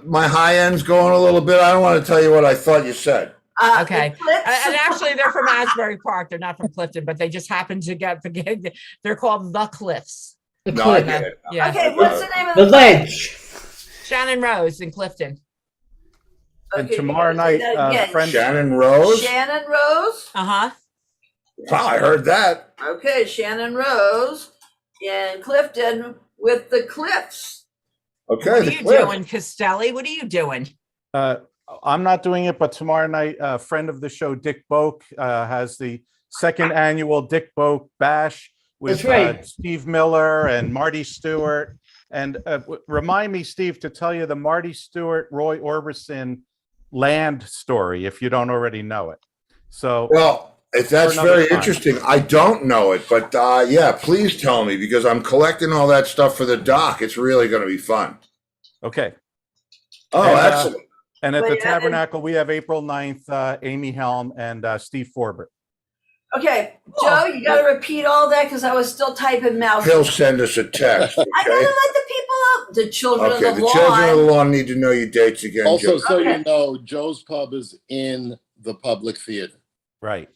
My high end's going a little bit. I don't want to tell you what I thought you said. Okay. the Cliffs. And actually, they're from Asbury Park. They're not from Clifton, but they just happen to get the gig. They're called The Cliffs. The No, I cliff. get it. Yeah. Okay, what's the name of The the ledge. Shannon Rose in Clifton. And Okay, tomorrow you gotta say night, that again. friend Shannon Rose. Shannon Rose. Uh-huh. Wow, I heard that. Okay, Shannon Rose in Clifton with the Cliffs. Okay, What are the you Cliff. doing, Costelli? What are you doing? I'm not doing it, but tomorrow night, a friend of the show, Dick Boak, has the second annual Dick Boak Bash with That's right. Steve Miller and Marty Stewart. And remind me, Steve, to tell you the Marty Stewart, Roy Orbison land story, if you don't already know it. So, Well, if that's For another very time. interesting. I don't know it, but yeah, please tell me because I'm collecting all that stuff for the doc. It's really going to be fun. okay. Oh, And, excellent. And at the Wait, Tabernacle, we have April 9th, Amy Helm and Steve Forbert. Okay, Joe, you got to repeat all that because I was still typing mouth. He'll send us a text. I gotta Okay. let the people up. The children Okay. of the The children of the lawn lawn need to know your dates again. Also, Joe. so Okay. you know, Joe's Pub is in the public theater. Right.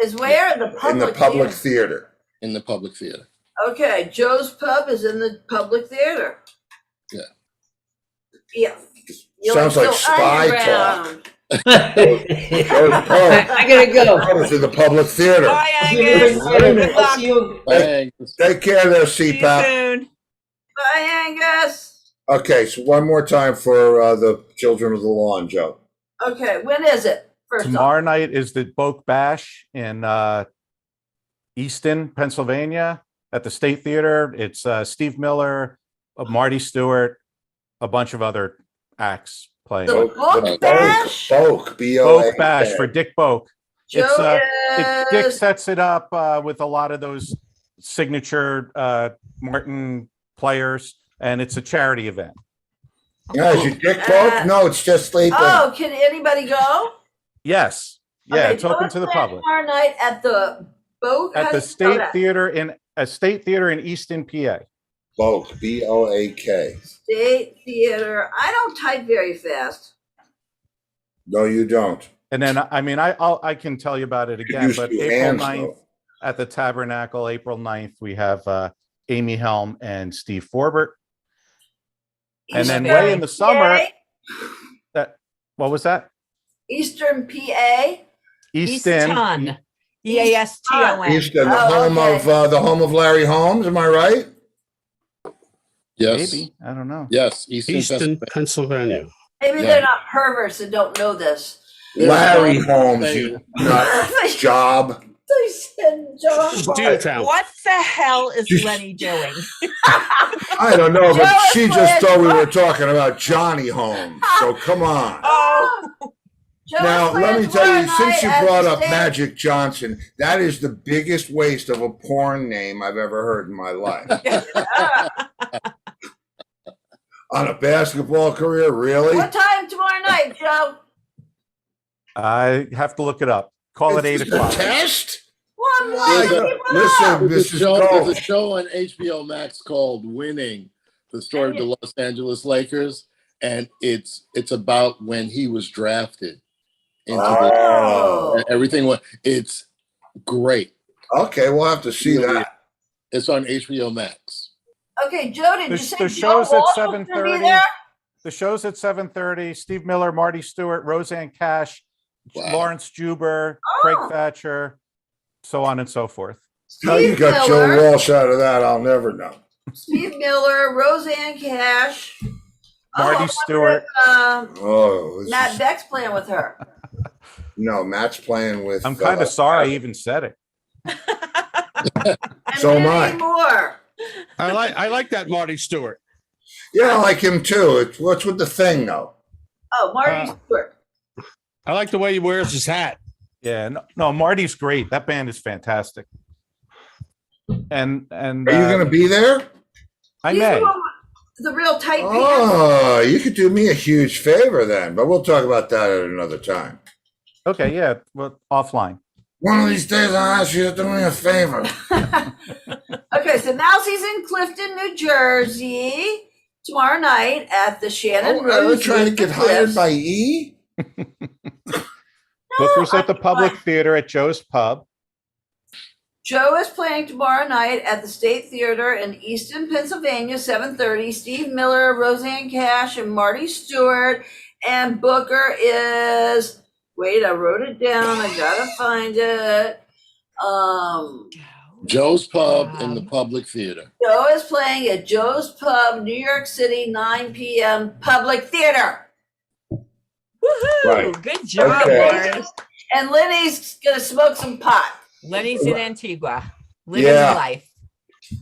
is where the public. in the public theater. theater. In the public theater. Okay, Joe's Pub is in the public theater. Yeah. Yeah. You Sounds like so spy underground. Joe's Pub. I gotta go. It's in the public theater. Bye, I'll see you in Angus. a minute. Good I'll luck. see you. Thanks. Take care there, See you CPAP. soon. Bye, Angus. Okay, so one more time for the children of the lawn, Joe. Okay, when is it? First off. Tomorrow night is the Boak Bash in Easton, Pennsylvania, at the State Theater. It's Steve Miller, Marty Stewart, a bunch of other acts playing. The Book Bash? Boak, B-O-A. Boak Bash for Dick Boak. Joe Dick is sets it up with a lot of those signature Martin players, and it's a charity event. Yeah, is your dick Boak? No, it's just sleeping. Oh, can anybody go? Yes. Yeah, Okay, it's open Joe's to the playing public Tomorrow night at the boat. at the State Theater in Easton, PA. Boak, Boak. State Theater. I don't type very fast. No, you don't. And then, I mean, I can tell you about it You again, use but two April hands, 9th at the Tabernacle, April 9th, we have Amy Helm and Steve Forbert. And then way in the summer, what was that? Eastern PA. Easton. EASTON. Easton, the home of Larry Holmes. Am I right? Yes. Maybe. I don't know. Yes. Easton, Pennsylvania. Maybe they're not perverts and don't know this. Larry Holmes, you nut job. They said John. Steeltown. What the hell is Lenny doing? I don't know, but Joe she is just playing thought we were talking about Johnny Holmes. So come on. Joe Now, is let playing me tell you, tomorrow since you night at brought the up State- Magic Johnson, that is the biggest waste of a porn name I've ever heard in my life. On a basketball career, really? What time tomorrow night, Joe? I have to look it up. Call it 8 It's a o'clock. test? One There's a- Listen, There's Mrs. there's a Gold. show on HBO Max called Winning, the story of the Los Angeles Lakers. And it's about when he was drafted into Oh. everything. It's great. Okay, we'll have to see that. It's on HBO Max. Okay, Joe, did you The, say the Joe show's at Walsh was gonna be 7:30. there? The show's at 7:30. Steve Miller, Marty Stewart, Roseanne Cash, Wow. Lawrence Juber, Craig Thatcher, so on and so forth. How you Steve got Miller. Joe Walsh out of that, I'll never know. Steve Miller, Roseanne Cash. Marty Stewart. Oh, this Matt is- Beck's playing with her. no, Matt's playing with. I'm kind of sorry I even said it. And So am many I. more. I like that Marty Stewart. Yeah, I like him too. What's with the thing, though? Oh, Marty Stewart. I like the way he wears his hat. Yeah, no, Marty's great. That band is fantastic. And Are you going to be there? I He's may. the one with the real tight pants. Oh, you could do me a huge favor then, but we'll talk about that at another time. Okay, yeah, well, offline. One of these days, I'll ask you to do me a favor. Okay, so Mousie's in Clifton, New Jersey tomorrow night at the Shannon Oh, Rose. are you trying to with get the hired Cliffs. by E? Booker's at the I- Public Theater at Joe's Pub. Joe is playing tomorrow night at the State Theater in Easton, Pennsylvania, 7:30. Steve Miller, Roseanne Cash, and Marty Stewart. And Booker is, wait, I wrote it down. I gotta find it. Joe's Pub in the Public Theater. Joe is playing at Joe's Pub, New York City, 9 p.m. Public Theater. Woohoo! Right. Good job, Okay. Boris. And Lenny's gonna smoke some pot. Lenny's in Antigua, living Yeah. life.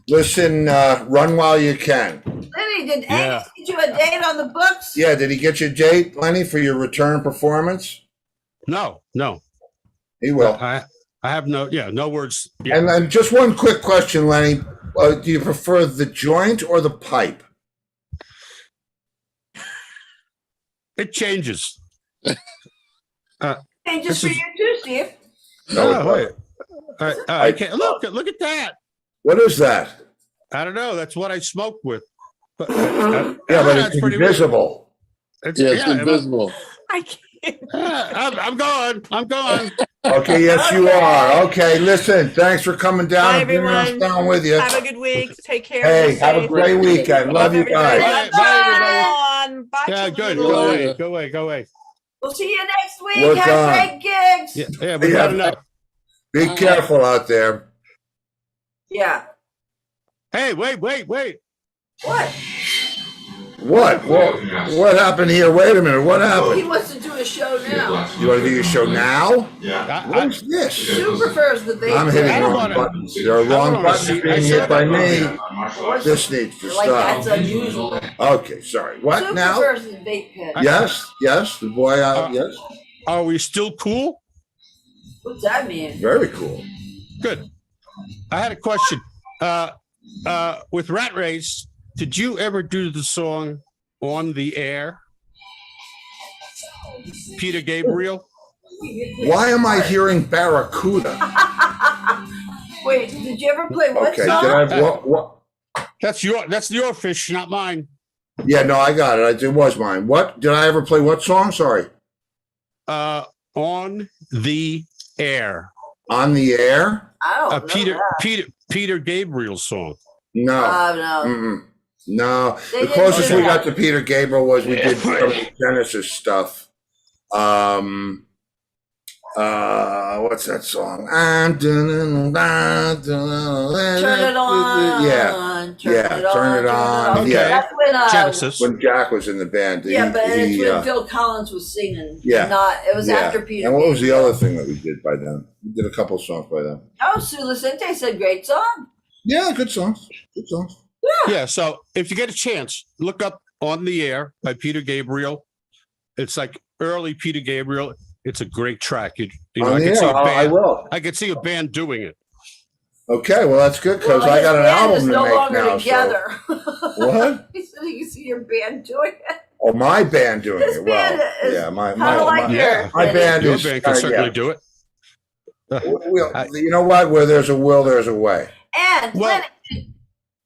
Listen, run while you can. Lenny, did Yeah. Angus get you a date on the books? Yeah, did he get you a date, Lenny, for your return performance? No. He will. I have no words. Yeah. And then just one quick question, Lenny. Do you prefer the joint or the pipe? It changes. Hey, just This for is- you too, Steve. No, wait. I can't look at that. What is that? I don't know. That's what I smoke with. But, Yeah, but that's it's pretty weird. invisible. It's, Yeah, it's yeah, invisible. I can't. I'm going. I'm going. Okay, yes, you are. Okay, listen, thanks for coming down Bye, and bringing us everyone. down with you. Have a good week. Take care. Hey, Be have a safe. great weekend. Love you guys. Bye, everybody. Bye, Yeah, good. Tallulah. Go away. We'll see you next week. Work Have on. great gigs. Yeah, we Yeah. got enough. Be careful out there. Yeah. Hey, wait. What? What happened here? Wait a minute. What He happened? wants to do a show now. You want to do your show now? Yeah. What is this? Sue prefers the vape. I'm hitting I don't wrong wanna- buttons. There are I don't wrong wanna buttons see- being I hit said by that me. On martial arts. This needs to Like stop. that's unusual. Okay, sorry. What Sue now? prefers the vape pen. Yes, the boy out. Yes, Are we still cool? What's that mean? very cool. Good. I had a question. With Rat Race, did you ever do the song "On the Air"? Peter Gabriel. Why am I hearing Barracuda? Wait, did you ever play what Okay, song? did I what? That's your fish, not mine. Yeah, no, I got it. It was mine. What did I ever play? What song? Sorry. On the Air. On the Air? I don't know Peter Gabriel song. No. No. Mm-mm. No. They The didn't closest do we that. got to Peter Gabriel was we did some of the Genesis stuff. What's that song? Turn it on. Yeah. Turn it on. Okay. Yeah. That's when, Genesis. When Jack was in the band. yeah, but it's when Phil Collins was singing. Yeah. It was after Peter. And what was the Gabriel. other thing that we did by then? We did a couple songs by then. Oh, Sue Lucente said great song. Yeah, good songs. Good songs. Yeah. So if you get a chance, look up On the Air by Peter Gabriel. It's like early Peter Gabriel. It's a great track. I can see a band. I will. I could see a band doing it. Okay, well that's good because I got an album to no make longer now. together. So. What? He said you can see your band doing it. Oh, my band doing This it. band Well, is yeah, my like Yeah. my band Your is. band can certainly do it. You know what? Where there's a will, there's a way. And Well,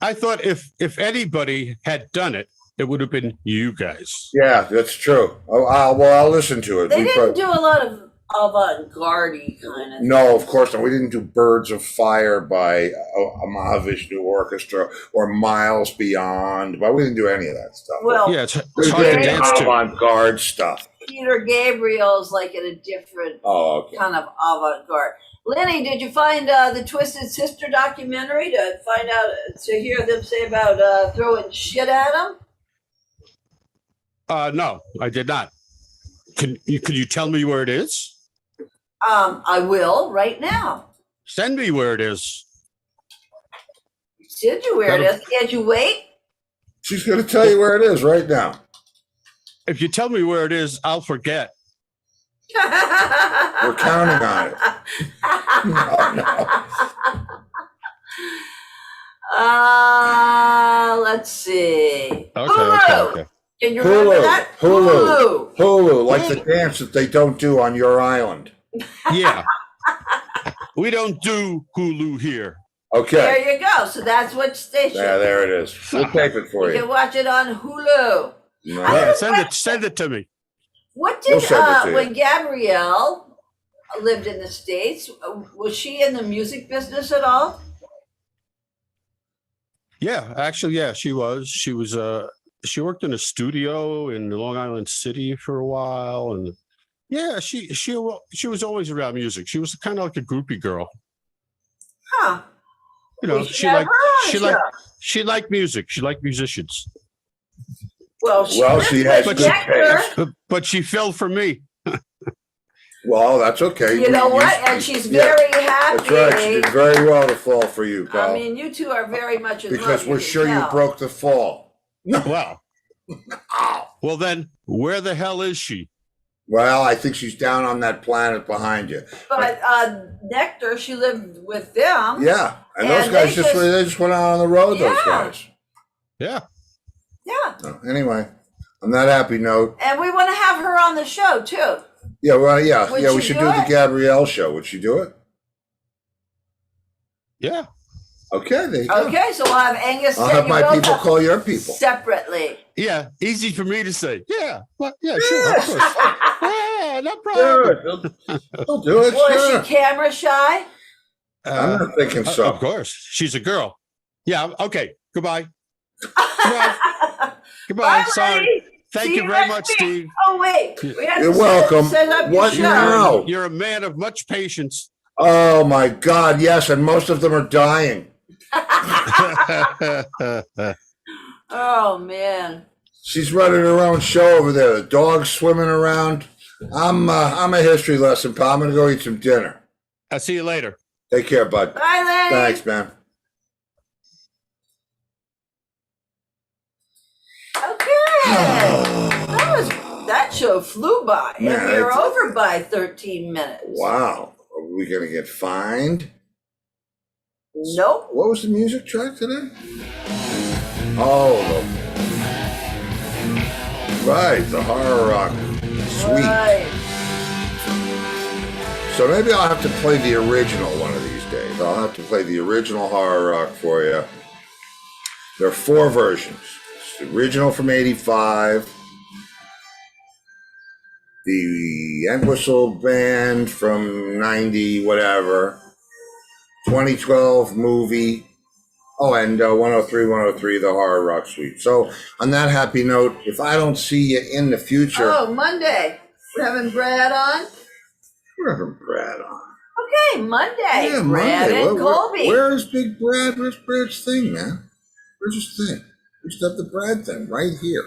I thought if anybody had done it, it would have been you guys. Yeah, that's true. I'll listen to it. they We didn't put- do a lot of avant-garde kind of. No, of course not. We didn't do Birds of Fire by a Mahavishnu Orchestra or Miles Beyond, but we didn't do any of that stuff. Well, Yeah, it's we hard to did dance to. avant-garde stuff. Peter Gabriel's like in a different Oh, okay. kind of avant-garde. Lenny, did you find the Twisted Sister documentary to find out to hear them say about throwing shit at them? No, I did not. Can you tell me where it is? I will right now. Send me where it is. Did you where it is? Can't you wait? She's going to tell you where it is right now. If you tell me where it is, I'll forget. We're counting on it. Let's see. Okay, Hulu. okay. Can you remember that? Hulu, like the dance that they don't do on your island. Yeah. We don't do Hulu here. Okay. There you go. So that's what station. Yeah, there it is. We'll tape it for You you. can watch it on Hulu. No. Yeah, send it to me. What We'll did send it to you. when Gabrielle lived in the States? Was she in the music business at all? Yeah, actually, yeah, she was. She worked in a studio in Long Island City for a while, and yeah, she was always around music. She was kind of like a groupie girl. Huh. You know, We should have her on the show. she liked music. She liked musicians. Well, she has good taste. But she fell for me. Well, that's okay. You know what? And she's very happy. That's right. She did very well to fall for you, pal. I mean, you two are very much in love. because we're can sure you tell. broke the fall. Well, well then, where the hell is she? Well, I think she's down on that planet behind you. But Nectar, she lived with them. Yeah, and those And guys they they just went out on the road. Those Yeah. guys. Yeah. Yeah. So, anyway, on that happy note, And we want to have her on the show too. yeah, well, yeah, Would we she should do do the it? Gabrielle show. Would she do it? Yeah. Okay, there you go. Okay, so we'll have Angus I'll set have you my both people up call your people. separately. Yeah. Easy for me to say. Yeah. Well, yeah, sure. Of course. Yeah, no problem. I'll do it. Well, Sure. is she camera shy? I'm not thinking so. Of course. She's a girl. Yeah. Okay. Goodbye. Goodbye. Bye, Sorry. lady. Thank See you you very next much, week. Steve. Oh wait, we have You're to welcome. set up your What show. now? You're a man of much patience. Oh my God, yes, and most of them are dying. Oh man. She's running her own show over there. The dog's swimming around. I'm a history lesson, pal. I'm gonna go eat some dinner. I'll see you later. Take care, bud. Bye, lady. Thanks, man. Okay. That show flew by. Man, and we were it's- over by 13 minutes. Wow. Are we gonna get fined? Nope. What was the music track today? Oh, right, the horror rock suite. Right. So maybe I'll have to play the original one of these days. I'll have to play the original Horror Rock for you. There are 4 versions. It's the original from 85, the Entwistle Band from 90, whatever, 2012 movie, and 103, the Horror Rock Suite. So on that happy note, if I don't see you in the future. Oh, Monday. We're having Brad on? We're having Brad on. Okay, Monday. Yeah, Brad Monday. and Colby. Where's Big Brad? Where's Brad's thing, man? Where's his thing? We used to have the Brad thing right here.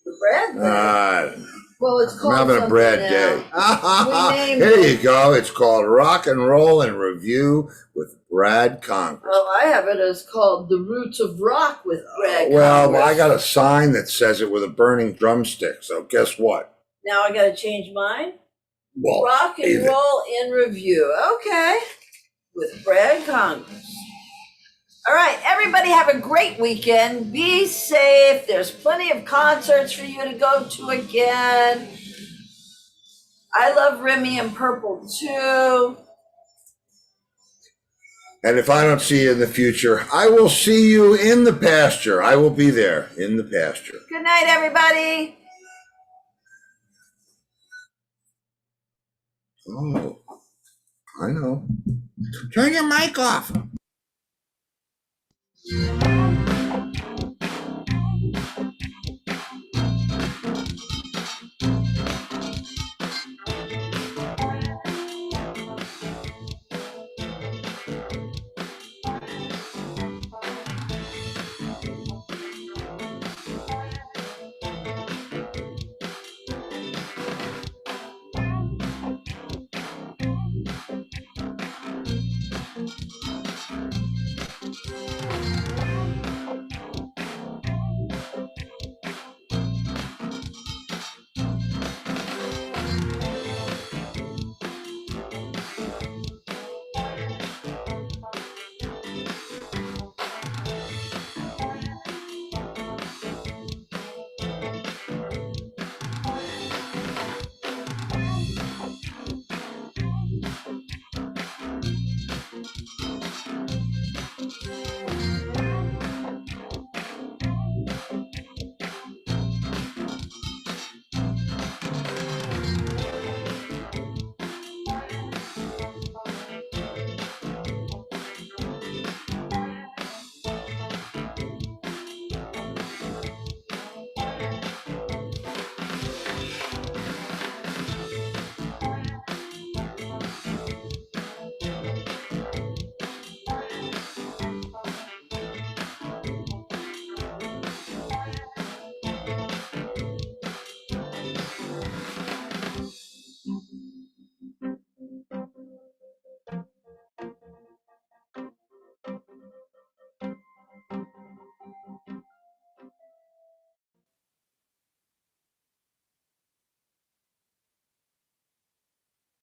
The Brad thing? I don't know. Well, it's called I'm having a Brad day. We named Here it. you go. It's called Rock and Roll and Review with Brad Congress. Well, I have it as called The Roots of Rock with Brad Well, Congress. I got a sign that says it with a burning drumstick. So guess what? Now I got to change mine? Well, Rock and either. Roll in Review. Okay. With Brad Congress. All right, everybody have a great weekend. Be safe. There's plenty of concerts for you to go to again. I love Remy and Purple too. And if I don't see you in the future, I will see you in the pasture. I will be there in the pasture. Good night, everybody. Oh, I know. Turn your mic off.